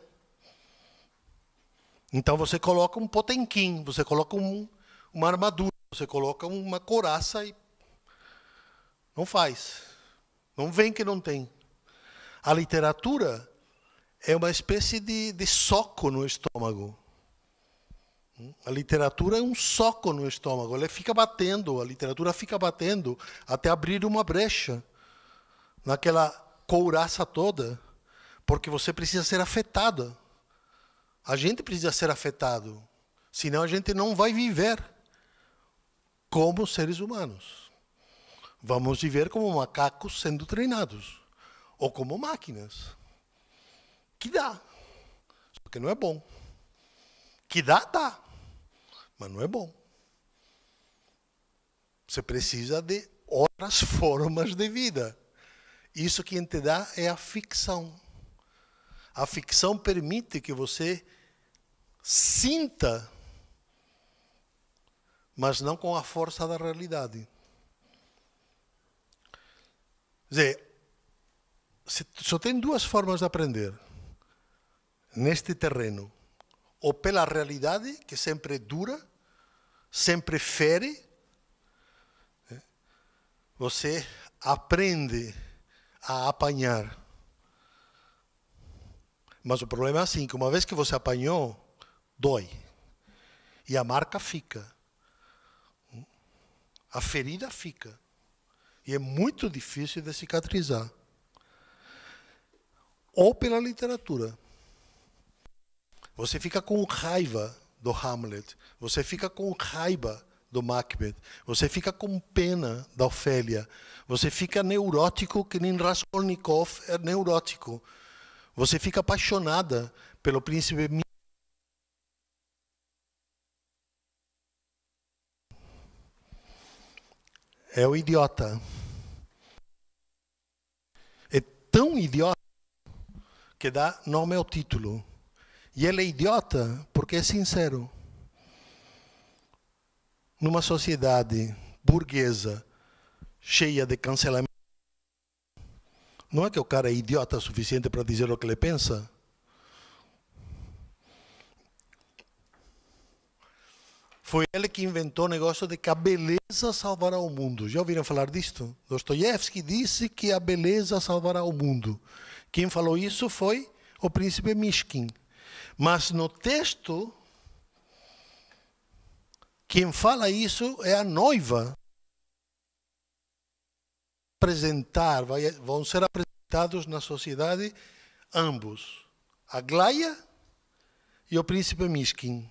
Então você coloca um potemkin, você coloca uma armadura, você coloca uma couraça e não faz. Não vem que não tem. A literatura é uma espécie de soco no estômago. A literatura é um soco no estômago. Ela fica batendo, a literatura fica batendo até abrir uma brecha naquela couraça toda, porque você precisa ser afetada. A gente precisa ser afetado, senão a gente não vai viver como seres humanos. Vamos viver como macacos sendo treinados, ou como máquinas. Que dá, só que não é bom. Que dá, mas não é bom. Você precisa de outras formas de vida. Isso que te dá é a ficção. A ficção permite que você sinta, mas não com a força da realidade. Quer dizer, só tem duas formas de aprender neste terreno. Ou pela realidade, que sempre é dura, sempre fere. Você aprende a apanhar. Mas o problema é assim, que uma vez que você apanhou, dói. E a marca fica. A ferida fica. E é muito difícil de cicatrizar. Ou pela literatura. Você fica com raiva do Hamlet. Você fica com raiva do Macbeth. Você fica com pena da Ofélia. Você fica neurótico, que nem Raskolnikov é neurótico. Você fica apaixonada pelo príncipe. É o idiota. É tão idiota que dá nome ao título. E ele é idiota porque é sincero. Numa sociedade burguesa, cheia de cancelamento, não é que o cara é idiota o suficiente para dizer o que ele pensa? Foi ele que inventou o negócio de que a beleza salvará o mundo. Já ouviram falar disto? Dostoiévski disse que a beleza salvará o mundo. Quem falou isso foi o príncipe Mishkin. Mas no texto, quem fala isso é a noiva. Vão ser apresentados na sociedade ambos, Aglaia e o príncipe Mishkin.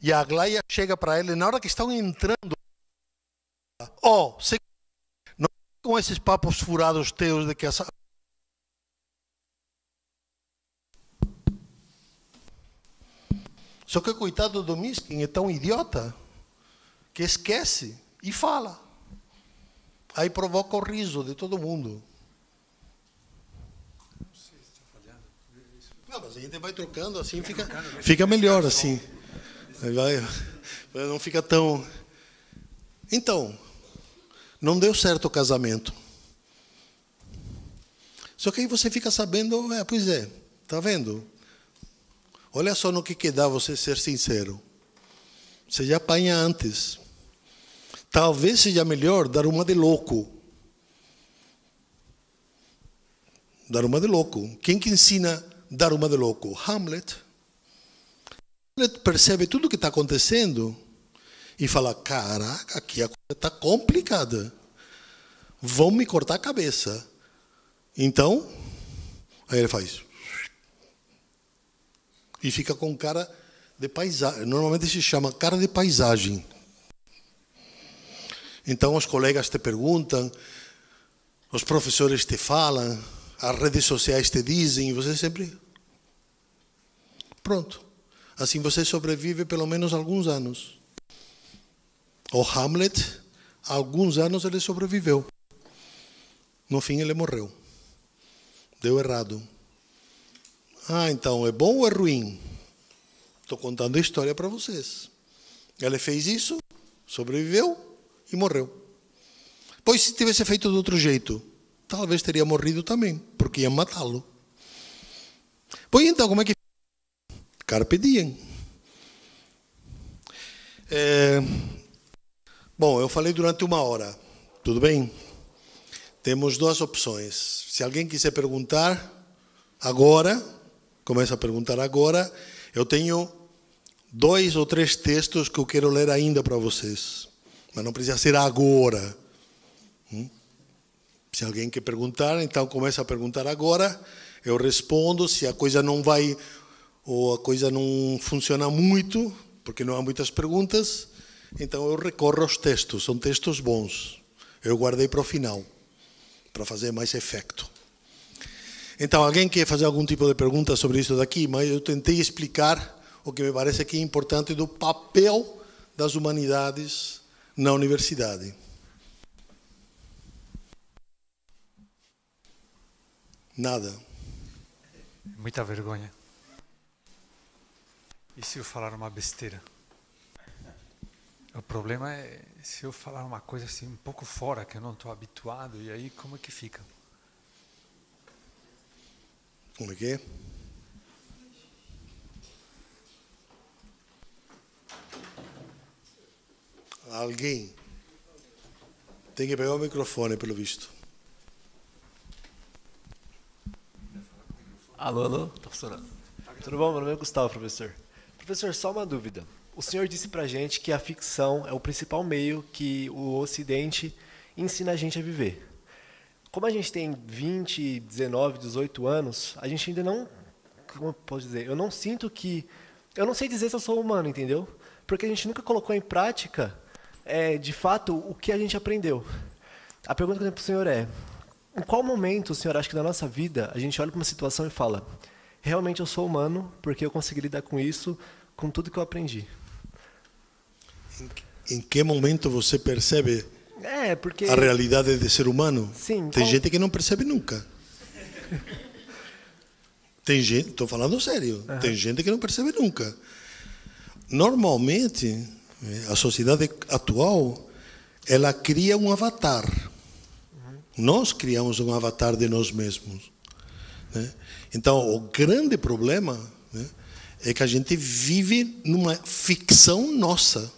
E a Aglaia chega para ele, na hora que estão entrando, não com esses papos furados teus de que essa... Só que o coitado do Mishkin é tão idiota que esquece e fala. Aí provoca o riso de todo mundo. Não, mas a gente vai trocando assim, fica melhor assim. Não fica tão... Então, não deu certo o casamento. Só que aí você fica sabendo, pois é, tá vendo? Olha só no que dá você ser sincero. Você já apanha antes. Talvez seja melhor dar uma de louco. Dar uma de louco. Quem que ensina a dar uma de louco? Hamlet. Hamlet percebe tudo o que está acontecendo e fala, caraca, aqui a coisa está complicada. Vão me cortar a cabeça. Então, aí ele faz. E fica com cara de paisagem. Normalmente se chama cara de paisagem. Então os colegas te perguntam, os professores te falam, as redes sociais te dizem, e você sempre... Pronto. Assim você sobrevive pelo menos alguns anos. O Hamlet, há alguns anos ele sobreviveu. No fim ele morreu. Deu errado. Então é bom ou é ruim? Estou contando a história para vocês. Ele fez isso, sobreviveu e morreu. Pois se tivesse feito de outro jeito, talvez teria morrido também, porque iam matá-lo. Pois então, como é que... Carpe diem. Bom, eu falei durante 1 hora, tudo bem? Temos 2 opções. Se alguém quiser perguntar agora, começa a perguntar agora. Eu tenho 2 ou 3 textos que eu quero ler ainda para vocês. Mas não precisa ser agora. Se alguém quer perguntar, então começa a perguntar agora. Eu respondo. Se a coisa não vai, ou a coisa não funciona muito, porque não há muitas perguntas, então eu recorro aos textos. São textos bons. Eu guardei para o final, para fazer mais efeito. Então, alguém quer fazer algum tipo de pergunta sobre isso daqui? Mas eu tentei explicar o que me parece que é importante do papel das humanidades na universidade. Nada. Muita vergonha. E se eu falar uma besteira? O problema é se eu falar uma coisa assim um pouco fora, que eu não estou habituado, e aí como é que fica? Como é que é? Alguém tem que pegar o microfone, pelo visto. Alô, alô? Tá funcionando. Tudo bom? Meu nome é Gustavo, professor. Professor, só uma dúvida. O senhor disse pra gente que a ficção é o principal meio que o Ocidente ensina a gente a viver. Como a gente tem 20, 19, 18 anos, a gente ainda não... Como eu posso dizer? Eu não sinto que... Eu não sei dizer se eu sou humano, entendeu? Porque a gente nunca colocou em prática, de fato, o que a gente aprendeu. A pergunta que eu tenho pro senhor é... Em qual momento o senhor acha que na nossa vida a gente olha para uma situação e fala: realmente eu sou humano porque eu consegui lidar com isso, com tudo que eu aprendi? Em que momento você percebe porque... a realidade de ser humano? Sim. Tem gente que não percebe nunca. Tem gente, estou falando sério, tem gente que não percebe nunca. Normalmente, a sociedade atual, ela cria um avatar. Nós criamos um avatar de nós mesmos, né? Então, o grande problema, né, é que a gente vive numa ficção nossa,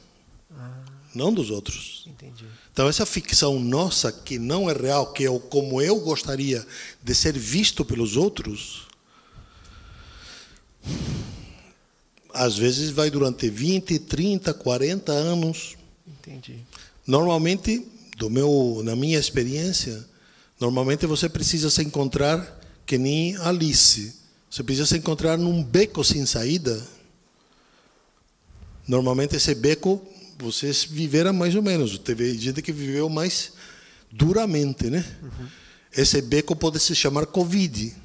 não dos outros. Entendi. Então, essa ficção nossa, que não é real, que é como eu gostaria de ser visto pelos outros, às vezes vai durante 20, 30, 40 anos. Entendi. Normalmente, na minha experiência, normalmente você precisa se encontrar que nem Alice. Você precisa se encontrar num beco sem saída. Normalmente esse beco vocês viveram mais ou menos. Teve gente que viveu mais duramente, né? Esse beco pode se chamar Covid.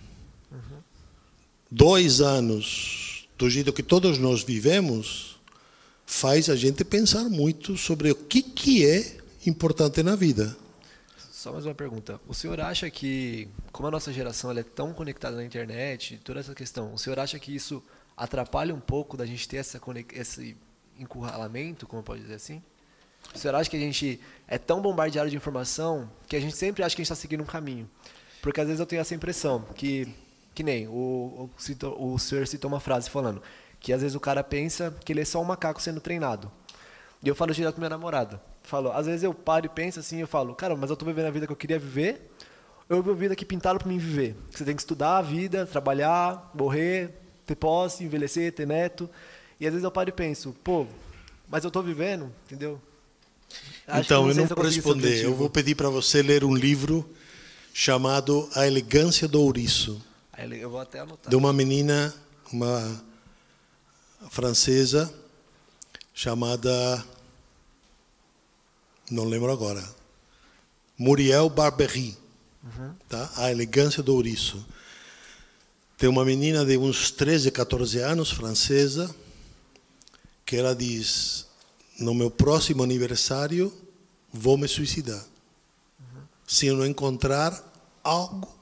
2 anos, do jeito que todos nós vivemos, faz a gente pensar muito sobre o que é importante na vida. Só mais uma pergunta. O senhor acha que, como a nossa geração ela é tão conectada na internet, toda essa questão, o senhor acha que isso atrapalha um pouco da gente ter esse encurralamento, como pode dizer assim? O senhor acha que a gente é tão bombardeado de informação que a gente sempre acha que a gente está seguindo um caminho? Porque às vezes eu tenho essa impressão, que nem o senhor citou uma frase falando que às vezes o cara pensa que ele é só um macaco sendo treinado. E eu falo direto com minha namorada. Às vezes eu paro e penso assim, eu falo, cara, mas eu tô vivendo a vida que eu queria viver, ou eu vivo a vida que pintaram para mim viver? Você tem que estudar a vida, trabalhar, morrer, ter posse, envelhecer, ter neto. E às vezes eu paro e penso, pô, mas eu tô vivendo, entendeu? Então, eu não vou responder. Eu vou pedir para você ler um livro chamado A Elegância do Ouriço. Eu vou até anotar. De uma menina, uma francesa, chamada... não lembro agora, Muriel Barbery, tá? A Elegância do Ouriço. Tem uma menina de uns 13, 14 anos, francesa, que ela diz: no meu próximo aniversário vou me suicidar, se eu não encontrar algo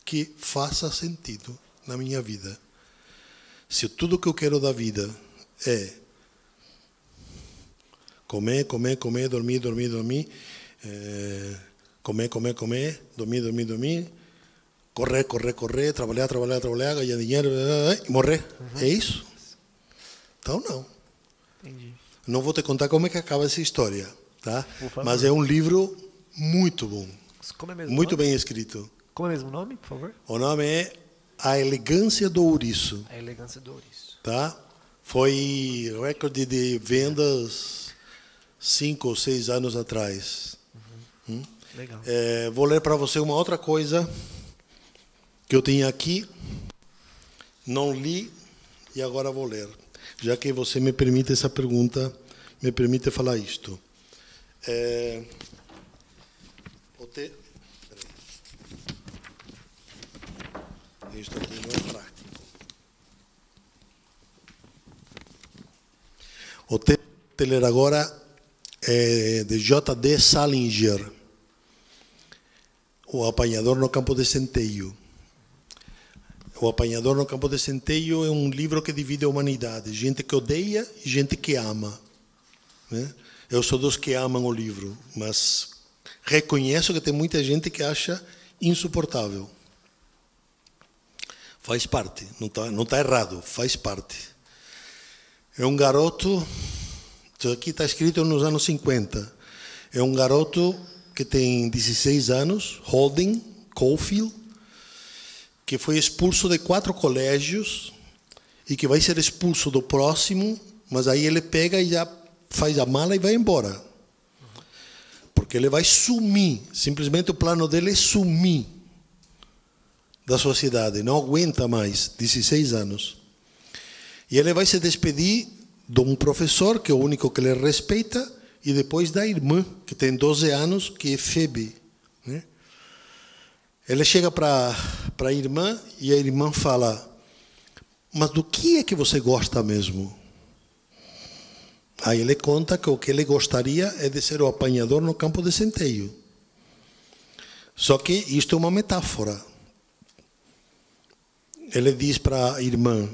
que faça sentido na minha vida. Se tudo que eu quero da vida é comer, dormir, comer, dormir, correr, trabalhar, ganhar dinheiro e morrer. É isso? Então, não. Entendi. Não vou te contar como é que acaba essa história, tá? Mas é um livro muito bom. Como é mesmo muito nome? bem escrito. Como é mesmo o nome, por favor? O nome é A Elegância do Ouriço. A Elegância do Ouriço. Tá? Foi recorde de vendas 5 ou 6 anos atrás. Legal. Vou ler para você uma outra coisa que eu tenho aqui. Não li e agora vou ler. Já que você me permite essa pergunta, me permite falar isto. Isto aqui não é prático. O texto que vou ler agora é de J.D. Salinger, O Apanhador no Campo de Centeio. O Apanhador no Campo de Centeio é um livro que divide a humanidade. Gente que odeia e gente que ama, né? Eu sou dos que amam o livro, mas reconheço que tem muita gente que acha insuportável. Faz parte, não tá errado, faz parte. É um garoto, isso aqui está escrito nos anos 50, é um garoto que tem 16 anos, Holden Caulfield, que foi expulso de 4 colégios e que vai ser expulso do próximo, mas aí ele pega e já faz a mala e vai embora. Porque ele vai sumir, simplesmente o plano dele é sumir da sociedade, não aguenta mais, 16 anos. E ele vai se despedir de um professor, que é o único que ele respeita, e depois da irmã, que tem 12 anos, que é Phoebe. Né? Ele chega para a irmã, e a irmã fala, mas do que é que você gosta mesmo? Aí ele conta que o que ele gostaria é de ser o apanhador no campo de centeio. Só que isto é uma metáfora. Ele diz para a irmã,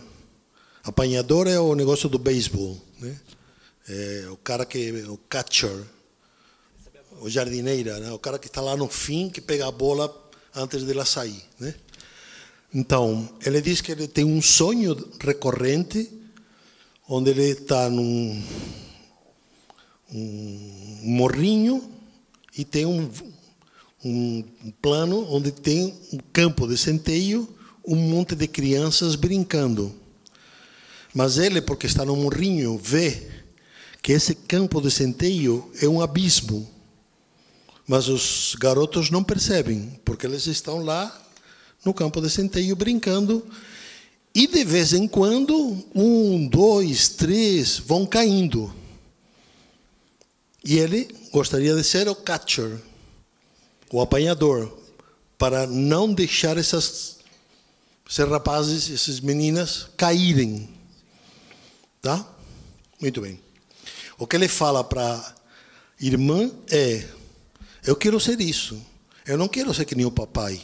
apanhador é o negócio do beisebol, né? É o cara que o catcher, o jardineira, né? O cara que está lá no fim, que pega a bola antes dela sair, né? Então, ele diz que ele tem um sonho recorrente, onde ele está num morrinho e tem um plano onde tem um campo de centeio, um monte de crianças brincando. Mas ele, porque está no morrinho, vê que esse campo de centeio é um abismo. Mas os garotos não percebem, porque eles estão lá no campo de centeio brincando, e de vez em quando, 1, 2, 3 vão caindo. E ele gostaria de ser o catcher, o apanhador, para não deixar esses rapazes, essas meninas, caírem. Tá? Muito bem. O que ele fala para a irmã é, eu quero ser isso. Eu não quero ser que nem o papai.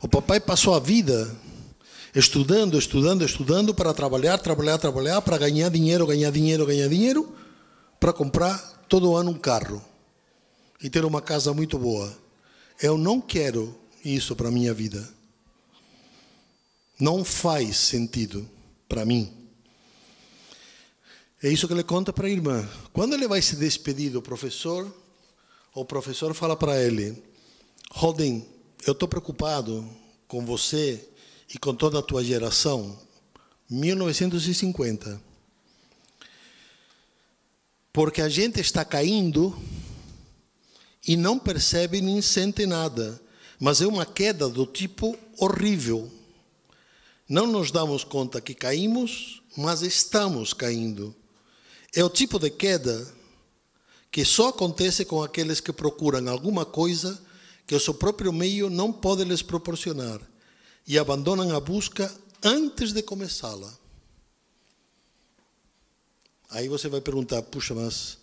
O papai passou a vida estudando para trabalhar, para ganhar dinheiro, para comprar todo ano um carro e ter uma casa muito boa. Eu não quero isso para a minha vida. Não faz sentido para mim. É isso que ele conta para a irmã. Quando ele vai se despedir do professor, o professor fala para ele, Holden, eu estou preocupado com você e com toda a tua geração, 1950. Porque a gente está caindo e não percebe nem sente nada. Mas é uma queda do tipo horrível. Não nos damos conta que caímos, mas estamos caindo. É o tipo de queda que só acontece com aqueles que procuram alguma coisa que o seu próprio meio não pode lhes proporcionar e abandonam a busca antes de começá-la. Aí você vai perguntar, puxa, mas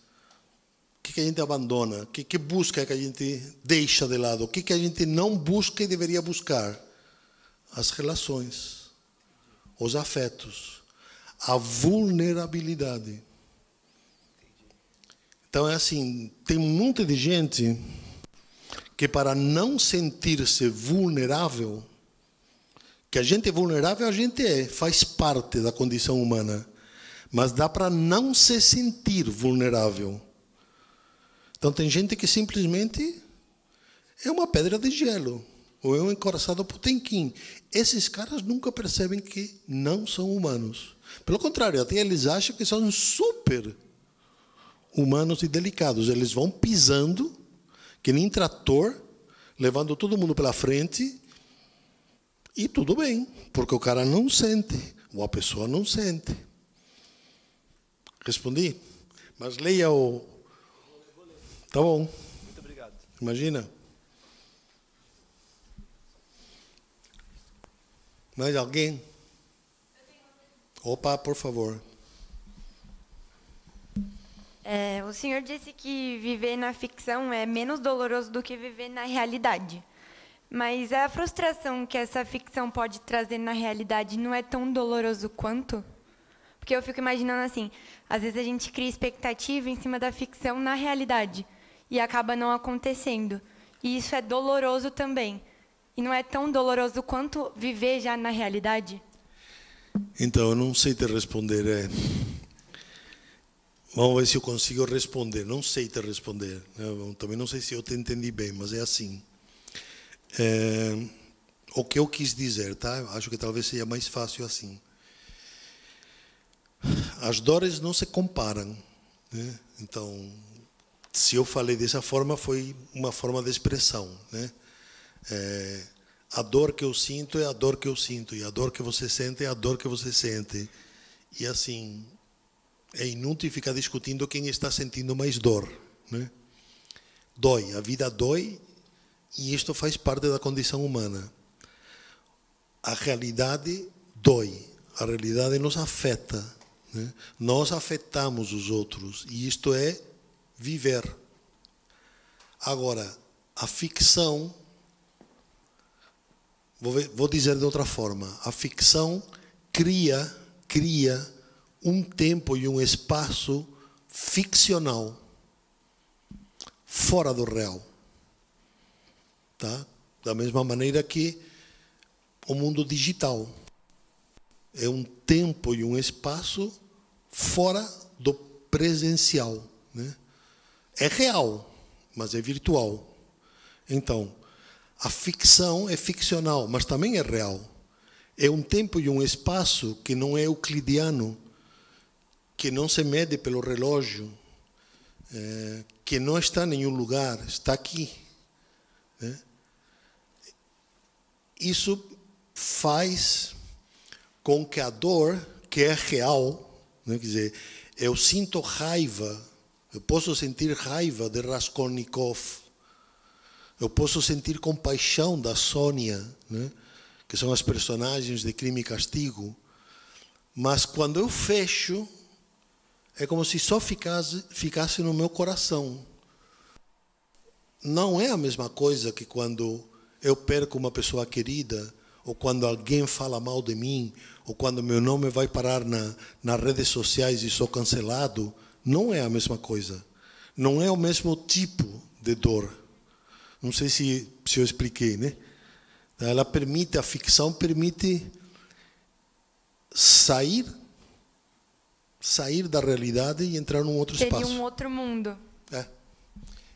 o que a gente abandona? Que busca que a gente deixa de lado? O que a gente não busca e deveria buscar? As relações, os afetos, a vulnerabilidade. Então é assim, tem um monte de gente que para não sentir-se vulnerável, que a gente é vulnerável, a gente faz parte da condição humana, mas dá para não se sentir vulnerável. Então tem gente que simplesmente é uma pedra de gelo, ou é um encoraçado Potemkin. Esses caras nunca percebem que não são humanos. Pelo contrário, até eles acham que são super humanos e delicados. Eles vão pisando, que nem trator, levando todo mundo pela frente, e tudo bem, porque o cara não sente, ou a pessoa não sente. Respondi? Mas leia o... Tá bom. Muito obrigado. Imagina. Mais alguém? Opa, por favor. O senhor disse que viver na ficção é menos doloroso do que viver na realidade. Mas a frustração que essa ficção pode trazer na realidade não é tão doloroso quanto? Porque eu fico imaginando assim, às vezes a gente cria expectativa em cima da ficção na realidade e acaba não acontecendo. E isso é doloroso também. E não é tão doloroso quanto viver já na realidade? Então, eu não sei te responder. Vamos ver se eu consigo responder. Não sei te responder. Também não sei se eu te entendi bem, mas é assim. O que eu quis dizer, tá? Acho que talvez seja mais fácil assim. As dores não se comparam, né? Então, se eu falei dessa forma, foi uma forma de expressão, né? A dor que eu sinto é a dor que eu sinto, e a dor que você sente é a dor que você sente. E assim, é inútil ficar discutindo quem está sentindo mais dor, né? Dói, a vida dói, e isto faz parte da condição humana. A realidade dói, a realidade nos afeta, né? Nós afetamos os outros, e isto é viver. Agora, a ficção, vou dizer de outra forma, a ficção cria um tempo e um espaço ficcional, fora do real. Tá? Da mesma maneira que o mundo digital é um tempo e um espaço fora do presencial, né? É real, mas é virtual. Então, a ficção é ficcional, mas também é real. É um tempo e um espaço que não é euclidiano, que não se mede pelo relógio, que não está em nenhum lugar, está aqui, né? Isso faz com que a dor, que é real, né? Quer dizer, eu sinto raiva, eu posso sentir raiva de Raskolnikov, eu posso sentir compaixão da Sônia, né? Que são as personagens de Crime e Castigo, mas quando eu fecho, é como se só ficasse no meu coração. Não é a mesma coisa que quando eu perco uma pessoa querida, ou quando alguém fala mal de mim, ou quando meu nome vai parar nas redes sociais e sou cancelado. Não é a mesma coisa. Não é o mesmo tipo de dor. Não sei se eu expliquei, né? Ela permite, a ficção permite sair da realidade e entrar num outro espaço. Seria um outro mundo.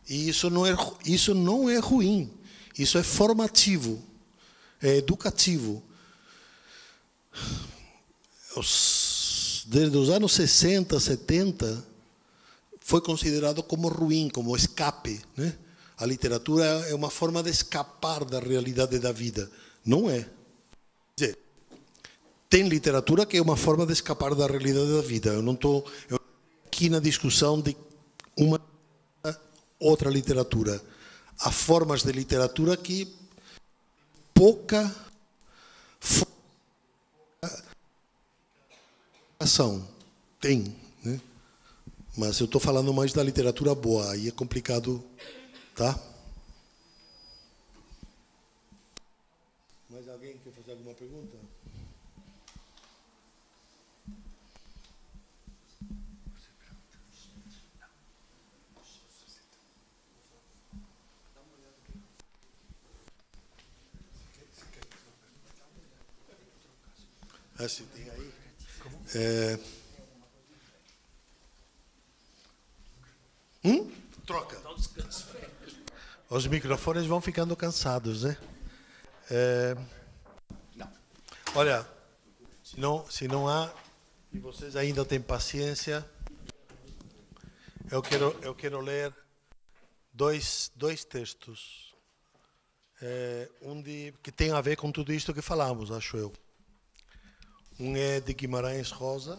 E isso não é ruim. Isso é formativo, é educativo. Desde os anos 60, 70, foi considerado como ruim, como escape, né? A literatura é uma forma de escapar da realidade da vida. Não é. Quer dizer, tem literatura que é uma forma de escapar da realidade da vida. Eu não estou aqui na discussão de uma outra literatura. Há formas de literatura que pouca ação tem, né? Mas eu estou falando mais da literatura boa, aí é complicado, tá? Mais alguém quer fazer alguma pergunta? Se tem aí. Troca. Os microfones vão ficando cansados, né? Olha, se não há, e vocês ainda têm paciência, eu quero ler dois textos. Que tem a ver com tudo isto que falamos, acho eu. Um é de Guimarães Rosa.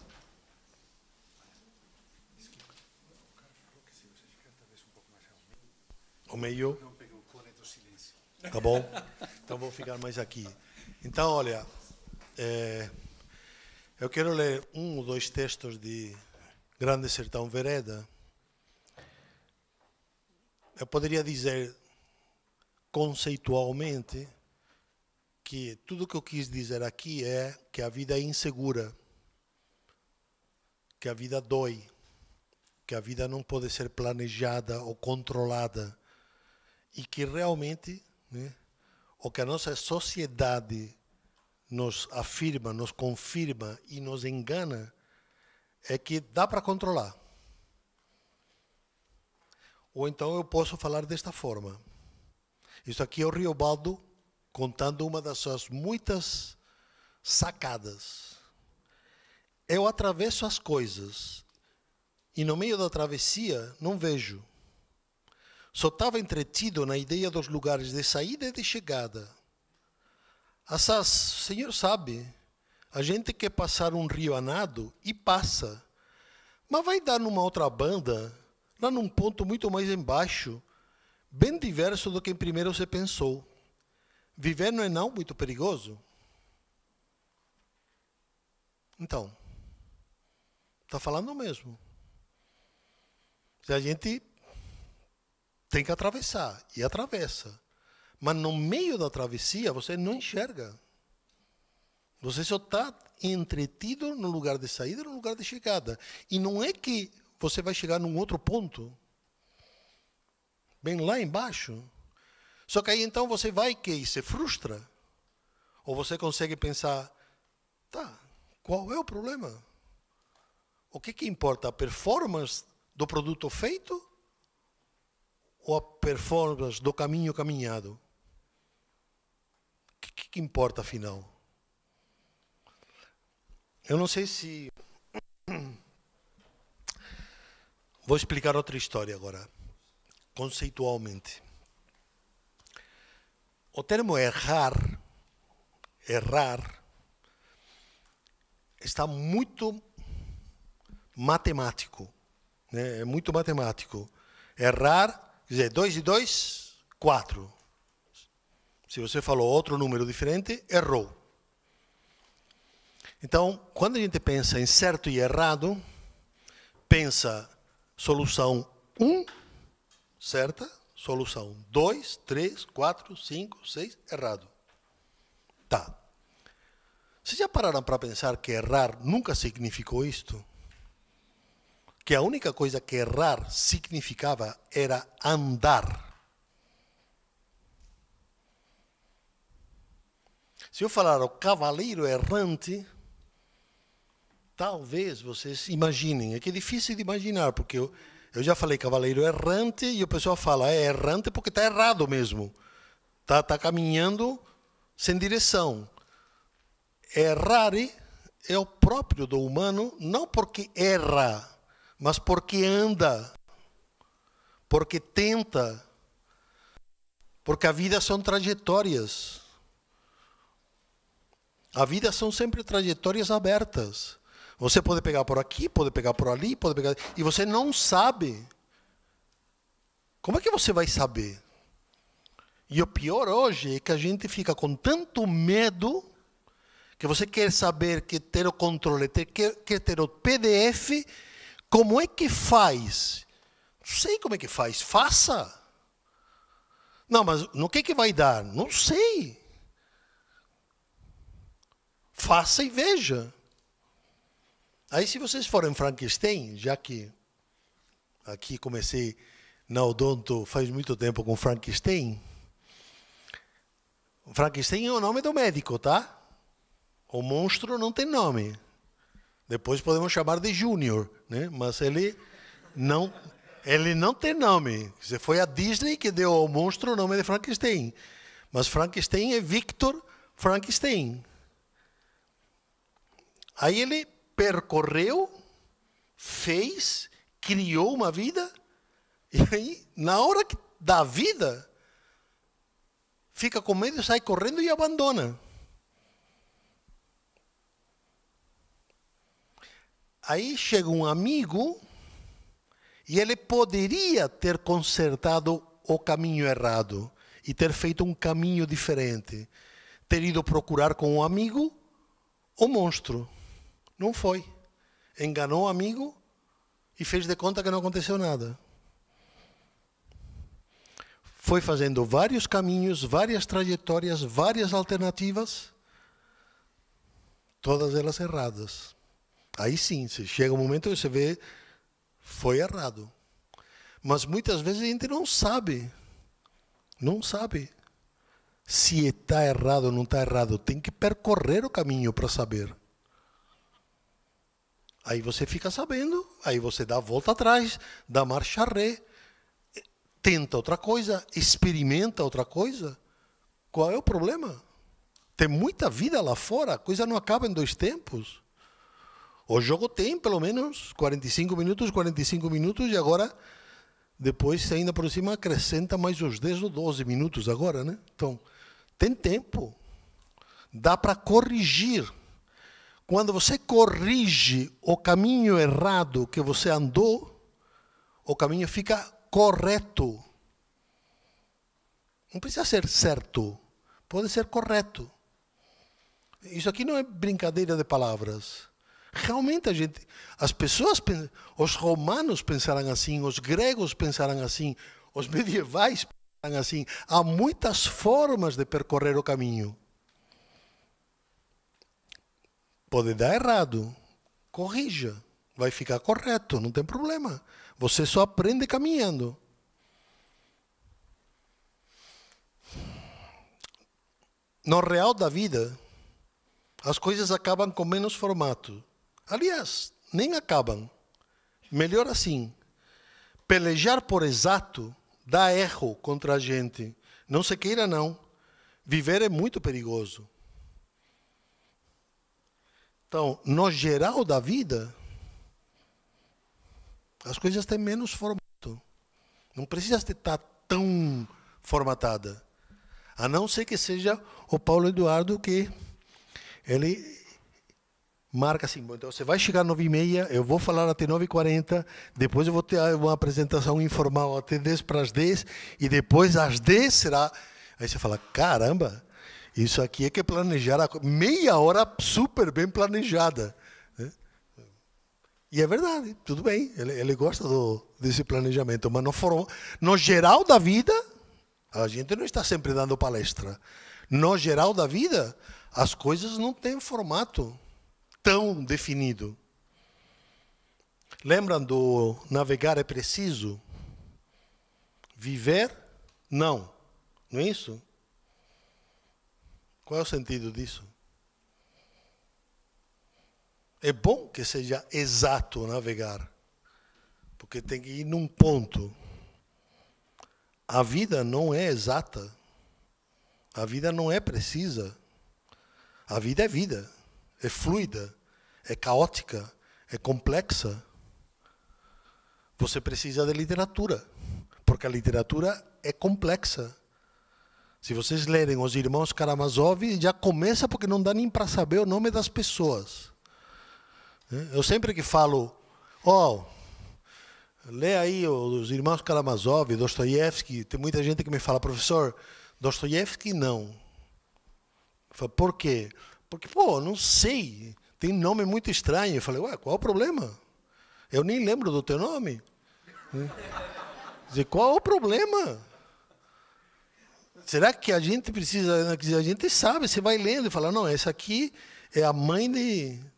O meio? Tá bom? Então vou ficar mais aqui. Então, olha, eu quero ler um ou dois textos de Grande Sertão Vereda. Eu poderia dizer conceitualmente que tudo o que eu quis dizer aqui é que a vida é insegura, que a vida dói, que a vida não pode ser planejada ou controlada, e que realmente, né, o que a nossa sociedade nos afirma, nos confirma e nos engana, é que dá para controlar. Ou então eu posso falar desta forma. Isso aqui é o Riobaldo contando uma das suas muitas sacadas. Eu atravesso as coisas e no meio da travessia não vejo. Só estava entretido na ideia dos lugares de saída e de chegada. Assaz, o senhor sabe, a gente quer passar um rio a nado e passa. Mas vai dar numa outra banda, lá num ponto muito mais embaixo, bem diverso do que primeiro você pensou. Viver não é não muito perigoso? Então, está falando mesmo. Se a gente tem que atravessar, e atravessa. Mas no meio da travessia você não enxerga. Você só está entretido no lugar de saída e no lugar de chegada. E não é que você vai chegar num outro ponto, bem lá embaixo. Só que aí então você vai que se frustra. Ou você consegue pensar, tá, qual é o problema? O que importa? A performance do produto feito ou a performance do caminho caminhado? O que importa afinal? Eu não sei se... Vou explicar outra história agora, conceitualmente. O termo errar, está muito matemático, né? É muito matemático. Errar, quer dizer, 2 e 2, 4. Se você falou outro número diferente, errou. Então, quando a gente pensa em certo e errado, pensa solução 1, certa, solução 2, 3, 4, 5, 6, errado. Tá. Vocês já pararam para pensar que errar nunca significou isto? Que a única coisa que errar significava era andar. Se eu falar o cavaleiro errante, talvez vocês imaginem. É que é difícil de imaginar, porque eu já falei cavaleiro errante e o pessoal fala, é errante porque está errado mesmo. Tá caminhando sem direção. Errare é o próprio do humano, não porque erra, mas porque anda, porque tenta, porque a vida são trajetórias. A vida são sempre trajetórias abertas. Você pode pegar por aqui, pode pegar por ali, pode pegar... E você não sabe. Como é que você vai saber? E o pior hoje é que a gente fica com tanto medo que você quer saber, quer ter o controle, quer ter o PDF. Como é que faz? Não sei como é que faz. Faça. Não, mas no que vai dar? Não sei. Faça e veja. Aí se vocês forem Frankenstein, já que aqui comecei na Odonto faz muito tempo com Frankenstein. Frankenstein é o nome do médico, tá? O monstro não tem nome. Depois podemos chamar de Júnior, né? Mas ele não tem nome. Você foi a Disney que deu ao monstro o nome de Frankenstein. Mas Frankenstein é Victor Frankenstein. Aí ele percorreu, fez, criou uma vida, e aí, na hora da vida, fica com medo, sai correndo e abandona. Aí chega um amigo, e ele poderia ter consertado o caminho errado, e ter feito um caminho diferente. Ter ido procurar com o amigo o monstro. Não foi. Enganou o amigo e fez de conta que não aconteceu nada. Foi fazendo vários caminhos, várias trajetórias, várias alternativas, todas elas erradas. Aí sim, chega um momento que você vê, foi errado. Mas muitas vezes a gente não sabe. Não sabe. se está errado ou não está errado. Tem que percorrer o caminho para saber. Aí você fica sabendo, aí você dá a volta atrás, dá marcha ré, tenta outra coisa, experimenta outra coisa. Qual é o problema? Tem muita vida lá fora, a coisa não acaba em 2 tempos. O jogo tem pelo menos 45 minutos, e agora, depois, ainda por cima, acrescenta mais os 10 ou 12 minutos agora, né? Então, tem tempo. Dá para corrigir. Quando você corrige o caminho errado que você andou, o caminho fica correto. Não precisa ser certo, pode ser correto. Isso aqui não é brincadeira de palavras. Realmente as pessoas, os romanos pensaram assim, os gregos pensaram assim, os medievais pensaram assim. Há muitas formas de percorrer o caminho. Pode dar errado, corrija, vai ficar correto, não tem problema. Você só aprende caminhando. No real da vida, as coisas acabam com menos formato. Aliás, nem acabam. Melhor assim. Pelejar por exato dá erro contra a gente. Não se queira, não. Viver é muito perigoso. Então, no geral da vida, as coisas têm menos formato. Não precisa estar tão formatada. A não ser que seja o Paulo Eduardo, que ele marca assim, então você vai chegar às 9h30, eu vou falar até 9h40, depois eu vou ter uma apresentação informal até 10:10, e depois às 10 será... Aí você fala, caramba, isso aqui é que planejar meia hora super bem planejada. Né? E é verdade, tudo bem, ele gosta desse planejamento, mas no geral da vida, a gente não está sempre dando palestra. No geral da vida, as coisas não têm formato tão definido. Lembram do navegar é preciso? Viver, não. Não é isso? Qual é o sentido disso? É bom que seja exato navegar, porque tem que ir num ponto. A vida não é exata. A vida não é precisa. A vida é vida. É fluida. É caótica. É complexa. Você precisa de literatura, porque a literatura é complexa. Se vocês lerem Os Irmãos Karamazov, já começa porque não dá nem para saber o nome das pessoas. Eu sempre que falo, lê aí Os Irmãos Karamazov, Dostoiévski, tem muita gente que me fala, professor, Dostoiévski não. Eu falo, por quê? Porque, não sei, tem nome muito estranho. Eu falei, qual é o problema? Eu nem lembro do teu nome. Qual é o problema? Será que a gente precisa... A gente sabe, você vai lendo e fala, não, essa aqui é a mãe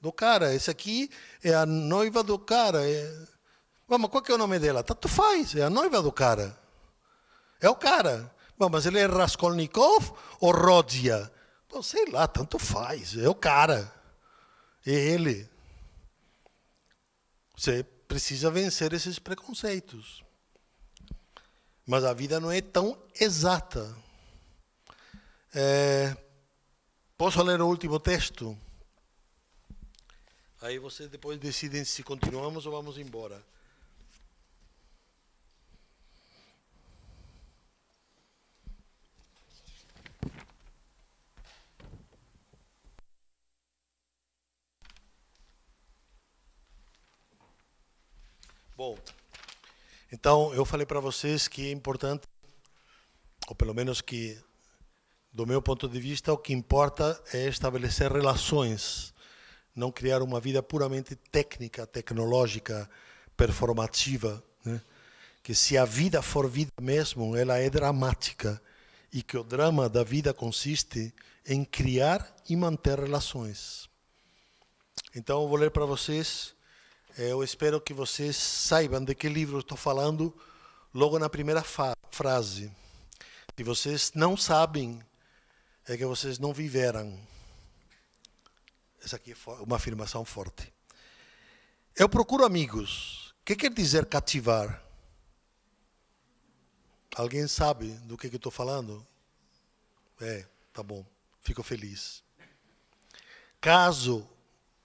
do cara, essa aqui é a noiva do cara. Mas qual que é o nome dela? Tanto faz, é a noiva do cara. É o cara. Mas ele é Raskolnikov ou Rodzia? Sei lá, tanto faz, é o cara. É ele. Você precisa vencer esses preconceitos. Mas a vida não é tão exata. Posso ler o último texto? Aí vocês depois decidem se continuamos ou vamos embora. Bom, então eu falei para vocês que é importante, ou pelo menos que, do meu ponto de vista, o que importa é estabelecer relações, não criar uma vida puramente técnica, tecnológica, performativa, né? Que se a vida for vida mesmo, ela é dramática, e que o drama da vida consiste em criar e manter relações. Então eu vou ler para vocês. Eu espero que vocês saibam de que livro estou falando logo na primeira frase. Se vocês não sabem, é que vocês não viveram. Essa aqui é uma afirmação forte. Eu procuro amigos. O que quer dizer cativar? Alguém sabe do que eu estou falando? Tá bom. Fico feliz. Caso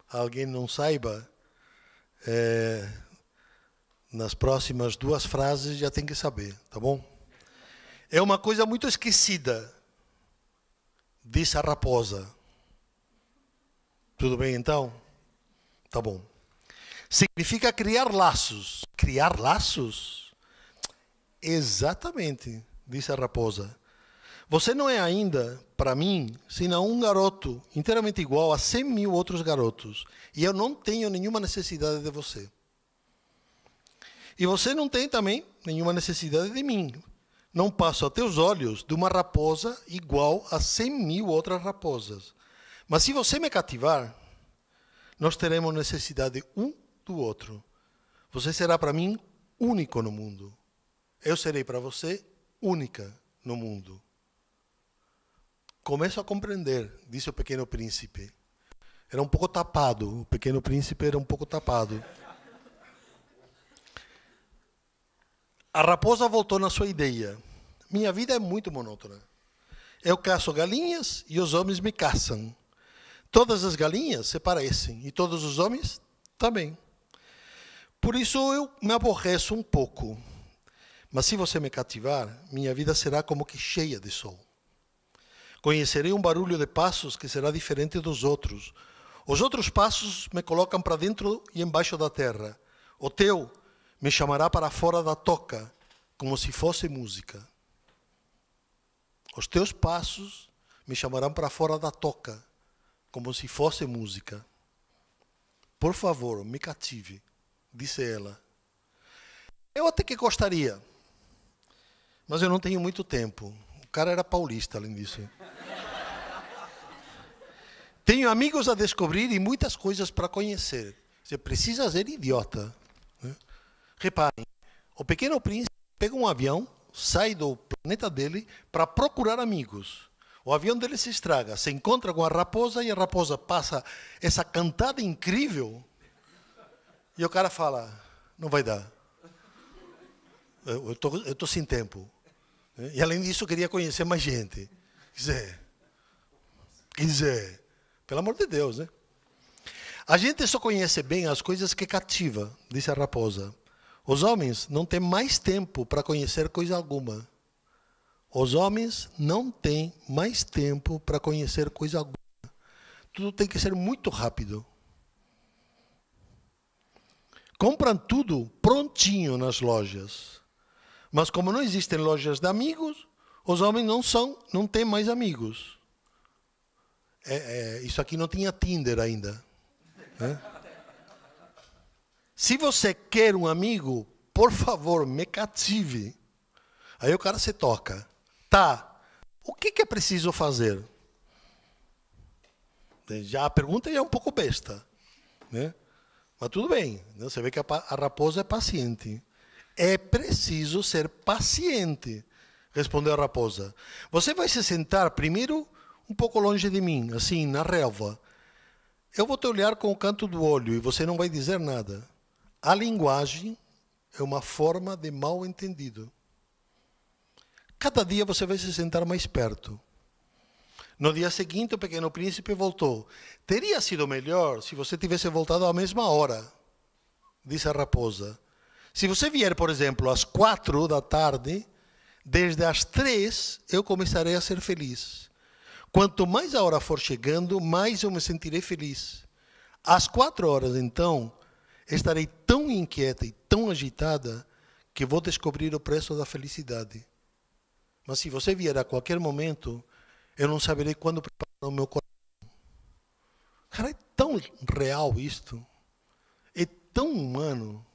alguém não saiba, nas próximas 2 frases já tem que saber, tá bom? É uma coisa muito esquecida, disse a raposa. Tudo bem, então? Tá bom. Significa criar laços. Criar laços? Exatamente, disse a raposa. Você não é ainda, para mim, senão um garoto inteiramente igual a 100 mil outros garotos. E eu não tenho nenhuma necessidade de você. E você não tem também nenhuma necessidade de mim. Não passo a teus olhos de uma raposa igual a 100 mil outras raposas. Mas se você me cativar, nós teremos necessidade um do outro. Você será para mim único no mundo. Eu serei para você única no mundo. Começo a compreender, disse o pequeno príncipe. Era um pouco tapado, o pequeno príncipe era um pouco tapado. A raposa voltou na sua ideia. Minha vida é muito monótona. Eu caço galinhas e os homens me caçam. Todas as galinhas se parecem e todos os homens também. Por isso eu me aborreço um pouco. Mas se você me cativar, minha vida será como que cheia de sol. Conhecerei um barulho de passos que será diferente dos outros. Os outros passos me colocam para dentro e embaixo da terra. O teu me chamará para fora da toca, como se fosse música. Os teus passos me chamarão para fora da toca, como se fosse música. Por favor, me cative, disse ela. Eu até que gostaria, mas eu não tenho muito tempo. O cara era paulista, além disso. Tenho amigos a descobrir e muitas coisas para conhecer. Você precisa ser idiota. Reparem, o pequeno príncipe pega um avião, sai do planeta dele para procurar amigos. O avião dele se estraga, se encontra com a raposa e a raposa passa essa cantada incrível. E o cara fala, não vai dar. Eu estou sem tempo. E além disso, eu queria conhecer mais gente. Quer dizer, pelo amor de Deus, né? A gente só conhece bem as coisas que cativa, disse a raposa. Os homens não têm mais tempo para conhecer coisa alguma. Os homens não têm mais tempo para conhecer coisa alguma. Tudo tem que ser muito rápido. Compram tudo prontinho nas lojas. Mas como não existem lojas de amigos, os homens não têm mais amigos. Isso aqui não tinha Tinder ainda. Né? Se você quer um amigo, por favor, me cative. Aí o cara se toca. Tá, o que é preciso fazer? Já a pergunta já é um pouco besta. Né? Mas tudo bem. Né? Você vê que a raposa é paciente. É preciso ser paciente, respondeu a raposa. Você vai se sentar primeiro um pouco longe de mim, assim, na relva. Eu vou te olhar com o canto do olho e você não vai dizer nada. A linguagem é uma forma de mal entendido. Cada dia você vai se sentar mais perto. No dia seguinte, o pequeno príncipe voltou. Teria sido melhor se você tivesse voltado à mesma hora, disse a raposa. Se você vier, por exemplo, às 4 da tarde, desde as 3 eu começarei a ser feliz. Quanto mais a hora for chegando, mais eu me sentirei feliz. Às 4 horas, então, estarei tão inquieta e tão agitada que vou descobrir o preço da felicidade. Mas se você vier a qualquer momento, eu não saberei quando preparar o meu coração. Cara, é tão real isto. É tão humano.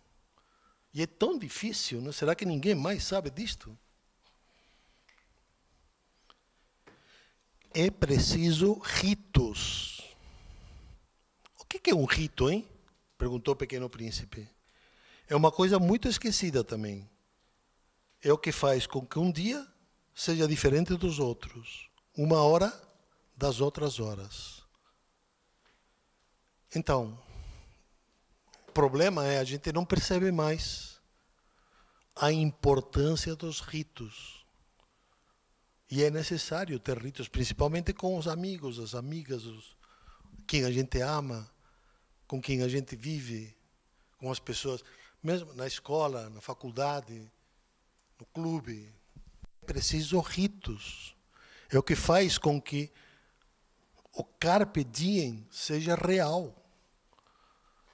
E é tão difícil, né? Será que ninguém mais sabe disto? É preciso ritos. O que é um rito, hein? Perguntou o pequeno príncipe. É uma coisa muito esquecida também. É o que faz com que um dia seja diferente dos outros. Uma hora das outras horas. Então, o problema é a gente não percebe mais a importância dos ritos. E é necessário ter ritos, principalmente com os amigos, as amigas, quem a gente ama, com quem a gente vive, com as pessoas, mesmo na escola, na faculdade, no clube. É preciso ritos. É o que faz com que o carpe diem seja real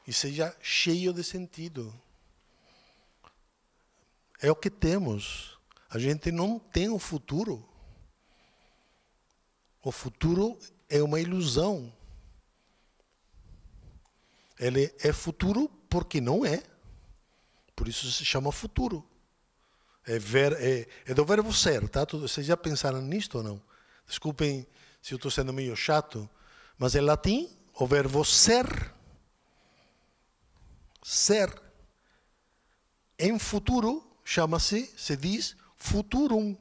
e seja cheio de sentido. É o que temos. A gente não tem o futuro. O futuro é uma ilusão. Ele é futuro porque não é. Por isso se chama futuro. É do verbo ser, tá? Vocês já pensaram nisto ou não? Desculpem se eu estou sendo meio chato, mas em latim, o verbo ser, em futuro, se diz futurum.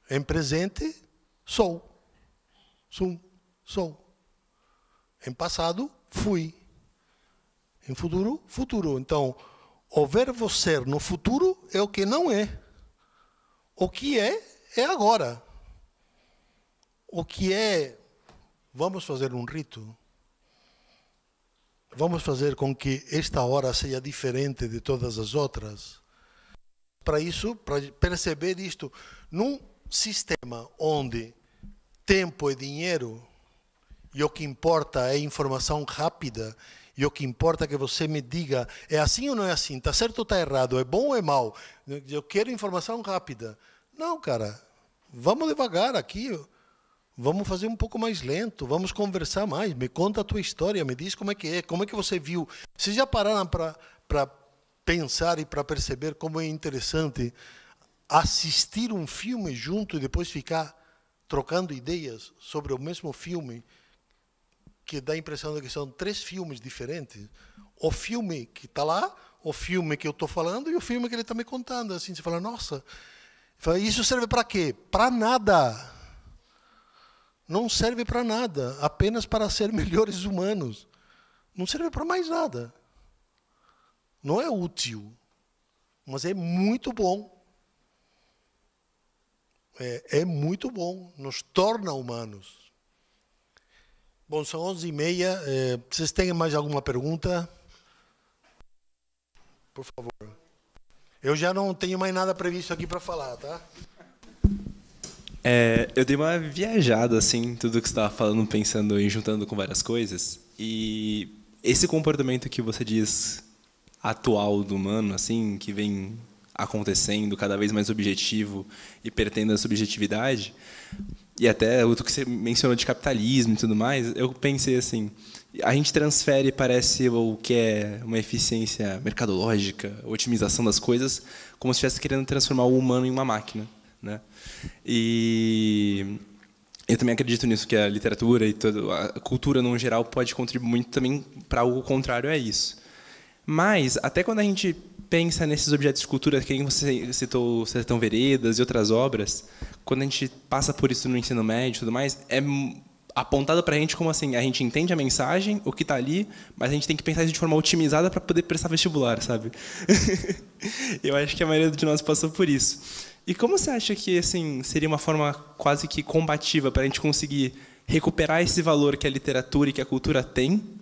Em presente, sou. Sou. Em passado, fui. Em futuro, futuro. Então, o verbo ser no futuro é o que não é. O que é agora. O que é, vamos fazer um rito. Vamos fazer com que esta hora seja diferente de todas as outras. Para isso, para perceber isto, num sistema onde tempo é dinheiro e o que importa é informação rápida e o que importa é que você me diga é assim ou não é assim, está certo ou está errado, é bom ou é mau, eu quero informação rápida. Não, cara, vamos devagar aqui, vamos fazer um pouco mais lento, vamos conversar mais, me conta a tua história, me diz como é, como é que você viu. Vocês já pararam para pensar e para perceber como é interessante assistir um filme junto e depois ficar trocando ideias sobre o mesmo filme, que dá a impressão de que são 3 filmes diferentes? O filme que está lá, o filme que eu estou falando e o filme que ele está me contando. Assim, você fala, nossa, isso serve para quê? Para nada. Não serve para nada, apenas para ser melhores humanos. Não serve para mais nada. Não é útil, mas é muito bom. É muito bom, nos torna humanos. Bom, são 11h30. Vocês têm mais alguma pergunta? Por favor. Eu já não tenho mais nada previsto aqui para falar, tá? Eu dei uma viajada, assim, tudo que você estava falando, pensando e juntando com várias coisas. E esse comportamento que você diz atual do humano, assim, que vem acontecendo cada vez mais objetivo e perdendo a subjetividade, e até o que você mencionou de capitalismo e tudo mais, eu pensei assim, a gente transfere, parece, o que é uma eficiência mercadológica, otimização das coisas, como se estivesse querendo transformar o humano em uma máquina, né? E eu também acredito nisso, que a literatura e toda a cultura, no geral, pode contribuir muito também para algo contrário a isso. Mas, até quando a gente pensa nesses objetos de cultura, que você citou Sertão Veredas e outras obras, quando a gente passa por isso no ensino médio e tudo mais, é apontado para a gente como assim, a gente entende a mensagem, o que está ali, mas a gente tem que pensar isso de forma otimizada para poder prestar vestibular, sabe? Eu acho que a maioria de nós passou por isso. E como você acha que assim, seria uma forma quase que combativa para a gente conseguir recuperar esse valor que a literatura e que a cultura tem,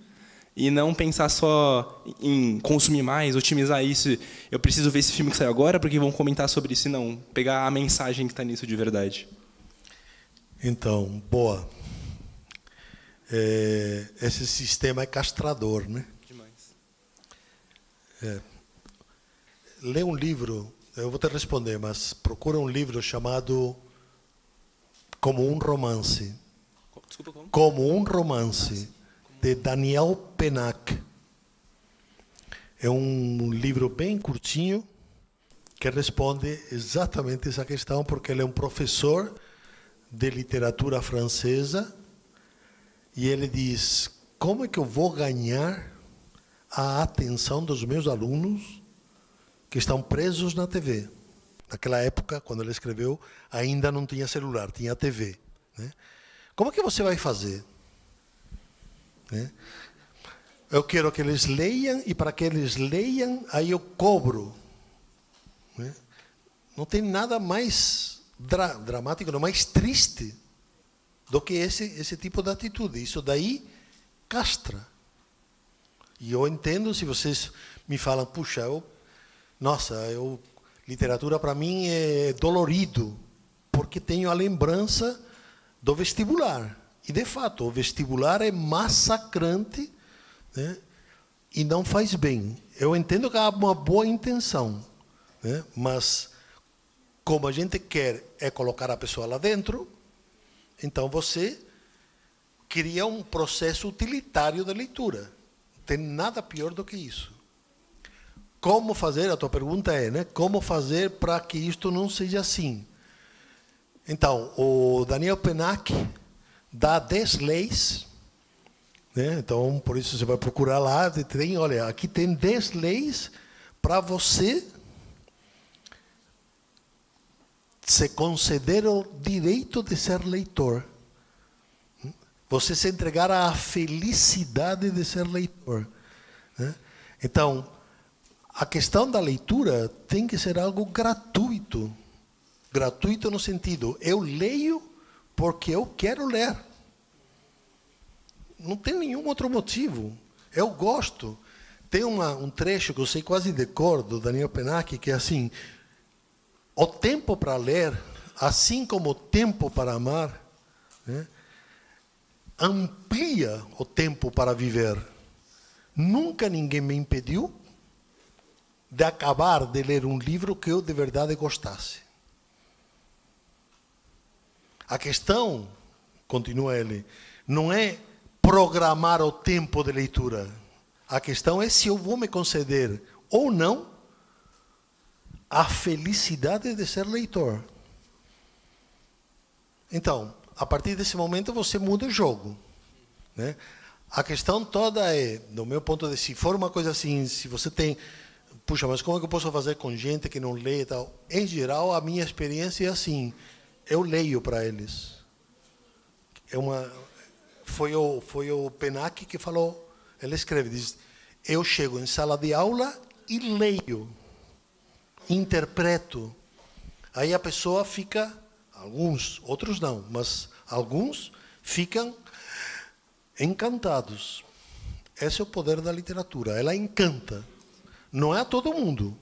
e não pensar só em consumir mais, otimizar isso, eu preciso ver esse filme que saiu agora porque vão comentar sobre isso, e não pegar a mensagem que está nisso de verdade? Então, boa. Esse sistema é castrador, né? Demais. Lê um livro, eu vou te responder, mas procura um livro chamado Como um Romance. Desculpa, como? Como um Romance, de Daniel Pennac. É um livro bem curtinho que responde exatamente essa questão, porque ele é um professor de literatura francesa e ele diz: como é que eu vou ganhar a atenção dos meus alunos que estão presos na TV? Naquela época, quando ele escreveu, ainda não tinha celular, tinha TV. né? Como que você vai fazer? Né? Eu quero que eles leiam, e para que eles leiam, aí eu cobro. Né? Não tem nada mais dramático, não mais triste do que esse tipo de atitude. Isso daí castra. E eu entendo se vocês me falam, puxa, literatura para mim é dolorido, porque tenho a lembrança do vestibular. E, de fato, o vestibular é massacrante, né? E não faz bem. Eu entendo que há uma boa intenção, né? Mas, como a gente quer é colocar a pessoa lá dentro, então você cria um processo utilitário de leitura. Não tem nada pior do que isso. Como fazer? A tua pergunta é, né? Como fazer para que isto não seja assim? Então, o Daniel Pennack dá 10 leis, né? Então, por isso você vai procurar lá, olha, aqui tem 10 leis para você se conceder o direito de ser leitor. Você se entregar à felicidade de ser leitor, né? Então, a questão da leitura tem que ser algo gratuito. Gratuito no sentido, eu leio porque eu quero ler. Não tem nenhum outro motivo. Eu gosto. Tem um trecho que eu sei quase de cor, do Daniel Pennack, que é assim: o tempo para ler, assim como o tempo para amar, né, amplia o tempo para viver. Nunca ninguém me impediu de acabar de ler um livro que eu de verdade gostasse. A questão, continua ele, não é programar o tempo de leitura. A questão é se eu vou me conceder ou não a felicidade de ser leitor. Então, a partir desse momento você muda o jogo, né? A questão toda é, do meu ponto de vista, se for uma coisa assim, se você tem, puxa, mas como é que eu posso fazer com gente que não lê e tal? Em geral, a minha experiência é assim: eu leio para eles. Foi o Pennack que falou, ele escreve, diz, eu chego em sala de aula e leio, interpreto. Aí a pessoa fica, alguns, outros não, mas alguns ficam encantados. Esse é o poder da literatura, ela encanta. Não é a todo mundo.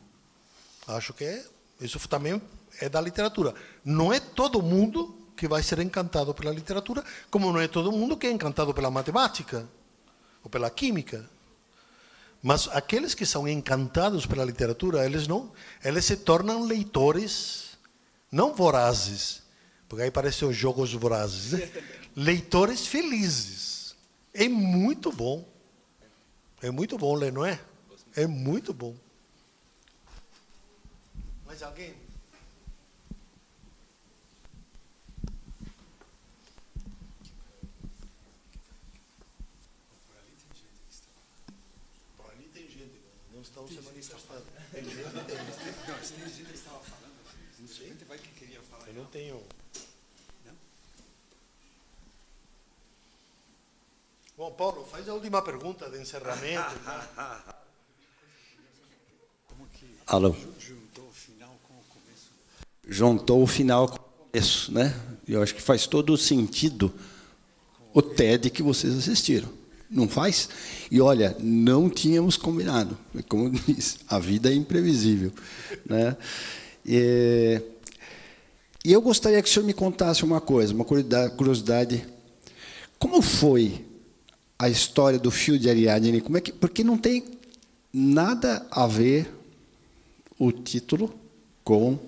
Acho que isso também é da literatura. Não é todo mundo que vai ser encantado pela literatura, como não é todo mundo que é encantado pela matemática ou pela química. Mas aqueles que são encantados pela literatura, eles se tornam leitores não vorazes, porque aí parecem os jogos vorazes, né? Leitores felizes. É muito bom. É muito bom ler, não é? É muito bom. Mais alguém? Por ali tem gente. Não estão se manifestando. Tem gente, tem. Não, tem gente que estava falando. Não sei. Gente vai que queria falar. Eu não tenho. Não? Bom, Paulo, faz a última pergunta de encerramento. Como que Alô. juntou o final com o começo? Juntou o final com o começo, né? Eu acho que faz todo o sentido o TED que vocês assistiram. Não faz? E olha, não tínhamos combinado. Como eu disse, a vida é imprevisível, né? E eu gostaria que o senhor me contasse uma coisa, uma curiosidade. Como foi a história do fio de Ariadne? Porque não tem nada a ver o título com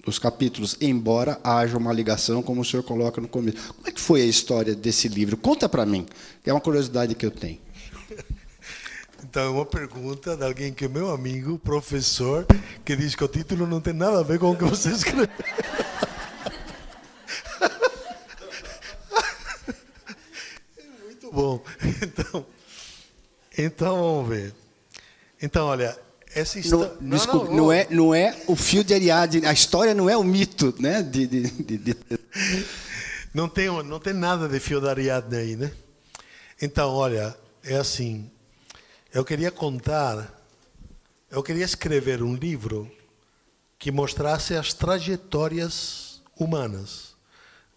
os capítulos, embora haja uma ligação, como o senhor coloca no começo. Como é que foi a história desse livro? Conta para mim, que é uma curiosidade que eu tenho. Então, é uma pergunta de alguém que é meu amigo, professor, que diz que o título não tem nada a ver com o que você escreveu. É muito bom. Então vamos ver. Então, olha, essa história... Desculpe, não é o fio de Ariadne, a história não é o mito, né? Não tem nada de fio da Ariadne aí, né? Então, olha, é assim. Eu queria escrever um livro que mostrasse as trajetórias humanas.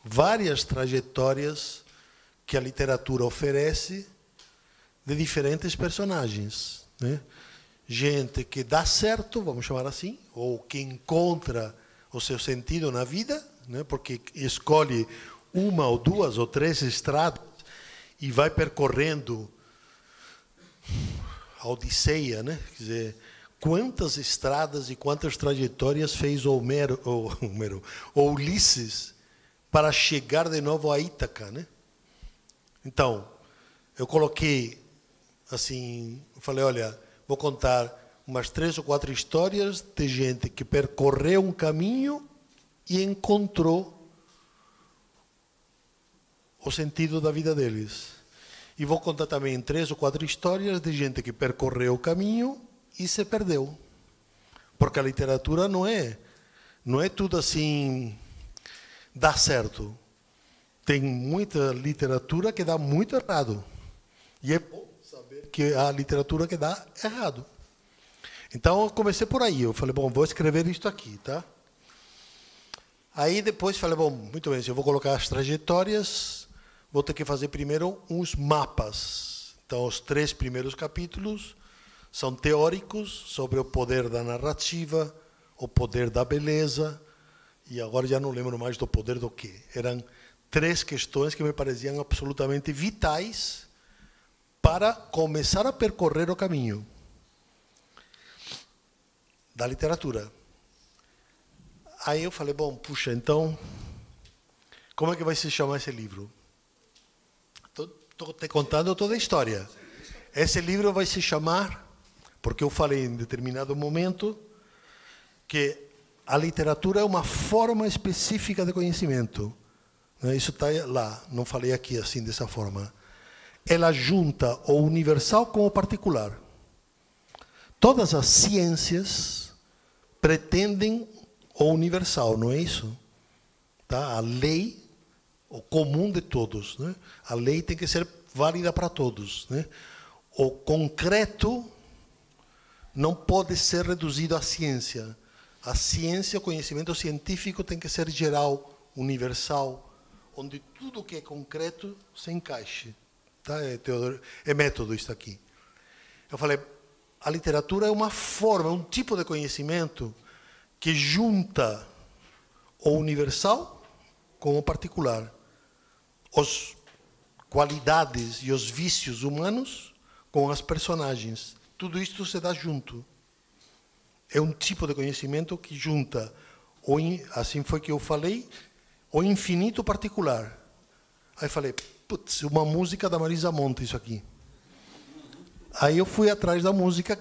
Várias trajetórias que a literatura oferece de diferentes personagens, né? Gente que dá certo, vamos chamar assim, ou que encontra o seu sentido na vida, né? Porque escolhe uma ou duas ou três estradas e vai percorrendo a Odisseia, né? Quer dizer, quantas estradas e quantas trajetórias fez o Ulisses para chegar de novo a Ítaca, né? Então, eu coloquei assim, falei, olha, vou contar umas 3 ou 4 histórias de gente que percorreu um caminho e encontrou o sentido da vida deles. E vou contar também 3 ou 4 histórias de gente que percorreu o caminho e se perdeu. Porque a literatura não é tudo assim, dá certo. Tem muita literatura que dá muito errado. E é bom saber que há literatura que dá errado. Então eu comecei por aí. Eu falei, bom, vou escrever isto aqui, tá? Aí depois falei, bom, muito bem, se eu vou colocar as trajetórias, vou ter que fazer primeiro uns mapas. Então os 3 primeiros capítulos são teóricos sobre o poder da narrativa, o poder da beleza, e agora já não lembro mais do poder do quê. Eram 3 questões que me pareciam absolutamente vitais para começar a percorrer o caminho da literatura. Aí eu falei, bom, puxa, então, como é que vai se chamar esse livro? Estou te contando toda a história. Esse livro vai se chamar, porque eu falei em determinado momento, que a literatura é uma forma específica de conhecimento. Isso está lá, não falei aqui assim, dessa forma. Ela junta o universal com o particular. Todas as ciências pretendem o universal, não é isso? Tá? A lei, o comum de todos, né? A lei tem que ser válida para todos, né? O concreto não pode ser reduzido à ciência. A ciência, o conhecimento científico tem que ser geral, universal, onde tudo que é concreto se encaixe. Tá? É método isso aqui. Eu falei, a literatura é uma forma, um tipo de conhecimento que junta o universal com o particular. As qualidades e os vícios humanos com as personagens. Tudo isto se dá junto. É um tipo de conhecimento que junta, assim foi que eu falei, o infinito particular. Aí falei, putz, uma música da Marisa Monte isso aqui. Aí eu fui atrás da música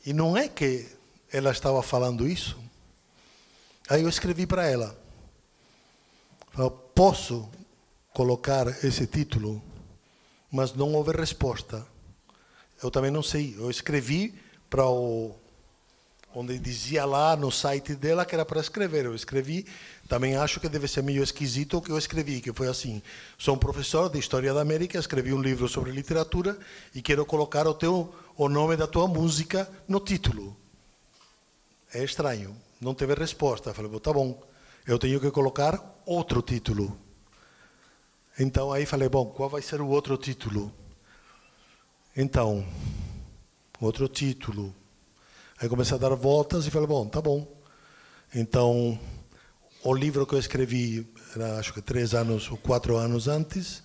e não é que ela estava falando isso. Aí eu escrevi para ela. Falei, posso colocar esse título? Mas não houve resposta. Eu também não sei. Eu escrevi para onde dizia lá no site dela que era para escrever. Eu escrevi, também acho que deve ser meio esquisito o que eu escrevi, que foi assim: sou um professor de História da América, escrevi um livro sobre literatura e quero colocar o nome da tua música no título. É estranho, não teve resposta. Eu falei, tá bom, eu tenho que colocar outro título. Então aí falei, bom, qual vai ser o outro título? Então, outro título. Aí comecei a dar voltas e falei, bom, tá bom. Então, o livro que eu escrevi, era, acho que 3 anos ou 4 anos antes,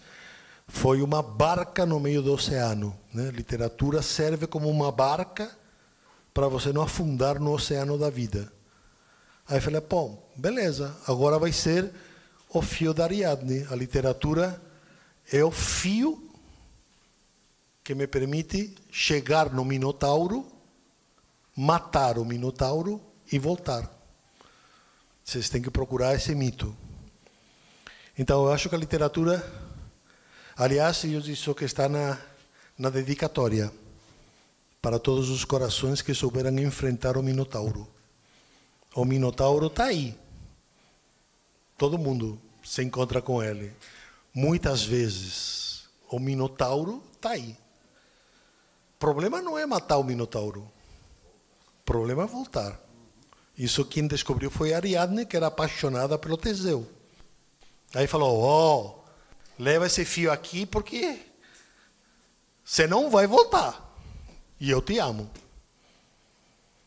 foi Uma Barca no Meio do Oceano, né? Literatura serve como uma barca para você não afundar no oceano da vida. Aí falei, bom, beleza, agora vai ser o fio da Ariadne. A literatura é o fio que me permite chegar no Minotauro, matar o Minotauro e voltar. Vocês têm que procurar esse mito. Então, eu acho que a literatura... Aliás, isso que está na dedicatória, para todos os corações que souberam enfrentar o Minotauro. O Minotauro está aí. Todo mundo se encontra com ele. Muitas vezes, o Minotauro está aí. O problema não é matar o Minotauro. O problema é voltar. Isso quem descobriu foi Ariadne, que era apaixonada pelo Teseu. Aí falou, leva esse fio aqui porque você não vai voltar. E eu te amo.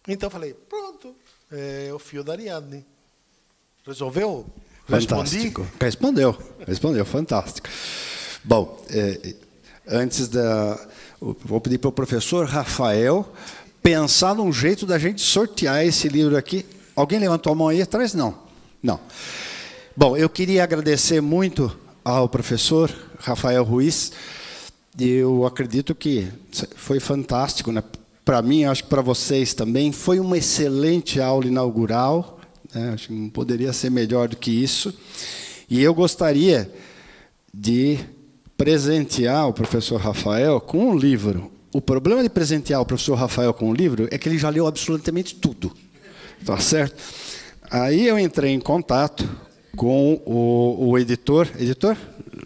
Então eu falei, pronto, é o fio da Ariadne. Resolveu? Fantástico. Respondeu, fantástico. Bom, antes vou pedir para o professor Rafael pensar num jeito da gente sortear esse livro aqui. Alguém levantou a mão aí atrás? Não. Bom, eu queria agradecer muito ao professor Rafael Ruiz. Eu acredito que foi fantástico, né? Para mim, acho que para vocês também. Foi uma excelente aula inaugural. Acho que não poderia ser melhor do que isso. E eu gostaria de presentear o professor Rafael com um livro. O problema de presentear o professor Rafael com um livro é que ele já leu absolutamente tudo. Tá certo? Aí eu entrei em contato com o editor,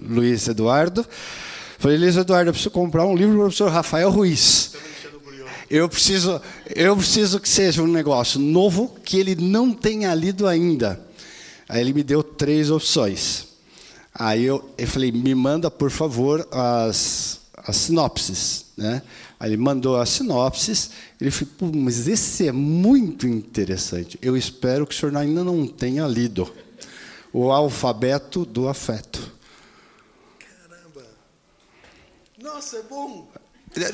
Luiz Eduardo. Falei, Luiz Eduardo, eu preciso comprar um livro do professor Rafael Ruiz. Eu preciso que seja um negócio novo, que ele não tenha lido ainda. Aí ele me deu 3 opções. Aí eu falei, me manda, por favor, as sinopses. Né? Aí ele mandou as sinopses. Ele falou, mas esse é muito interessante. Eu espero que o senhor ainda não tenha lido. O Alfabeto do Afeto. Caramba! Nossa, é bom!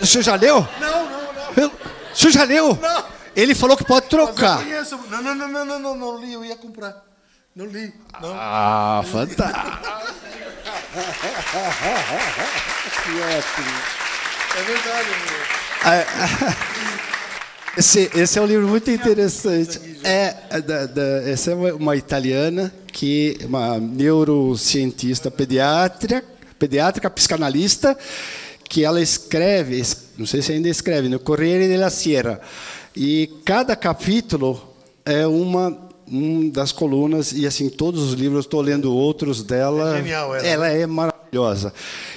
O senhor já leu? Não. O senhor já leu? Não. Ele falou que pode trocar. Mas eu conheço. Não li, eu ia comprar. Não li. Não. Ah, fantástico. Que ótimo. É verdade, meu. Esse é um livro muito interessante. Essa é uma italiana, uma neurocientista pediátrica, psicanalista, que ela escreve, não sei se ainda escreve, no Corriere della Sera. E cada capítulo é uma das colunas, e assim, todos os livros, estou lendo outros dela. É genial ela. Ela é maravilhosa.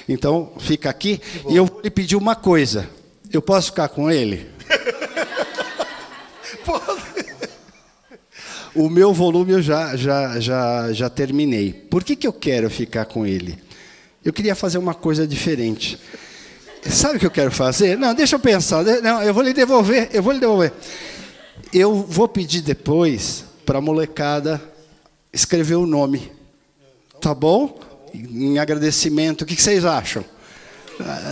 Então, fica aqui. E eu vou lhe pedir uma coisa. Eu posso ficar com ele? Pode. O meu volume eu já terminei. Por que eu quero ficar com ele? Eu queria fazer uma coisa diferente. Sabe o que eu quero fazer? Não, deixa eu pensar. Não, eu vou lhe devolver. Eu vou pedir depois para a molecada escrever o nome. Tá bom? Em agradecimento. O que vocês acham?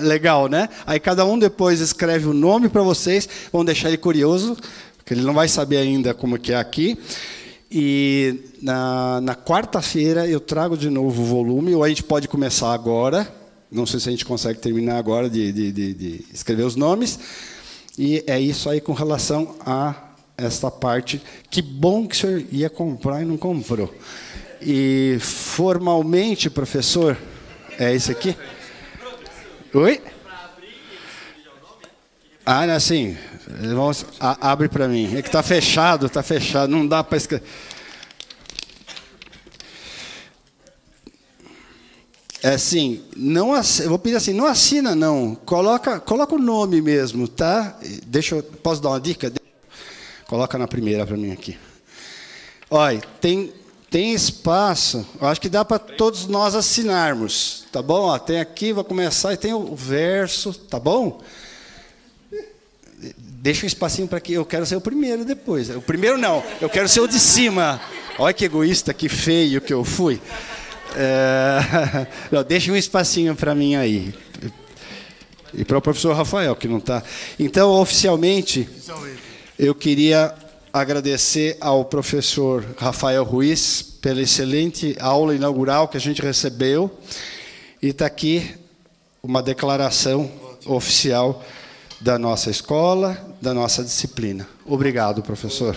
Legal, né? Aí cada um depois escreve o nome para vocês. Vão deixar ele curioso, porque ele não vai saber ainda como que é aqui. E na quarta-feira eu trago de novo o volume, ou a gente pode começar agora. Não sei se a gente consegue terminar agora de escrever os nomes. E é isso aí com relação a esta parte. Que bom que o senhor ia comprar e não comprou. E formalmente, professor, é esse aqui? Oi? Assim, abre para mim. É que está fechado, não dá para escrever. É assim, eu vou pedir assim, não assina não, coloca o nome mesmo, tá? Posso dar uma dica? Coloca na primeira para mim aqui. Olha, tem espaço, eu acho que dá para todos nós assinarmos, tá bom? Ó, tem aqui, vai começar e tem o verso, tá bom? Deixa um espacinho para que eu quero ser o primeiro depois. O primeiro não, eu quero ser o de cima. Olha que egoísta, que feio que eu fui. Não, deixa um espacinho para mim aí. E para o professor Rafael, que não está. Então, oficialmente, eu queria agradecer ao professor Rafael Ruiz pela excelente aula inaugural que a gente recebeu. E está aqui uma declaração oficial da nossa escola, da nossa disciplina. Obrigado, professor.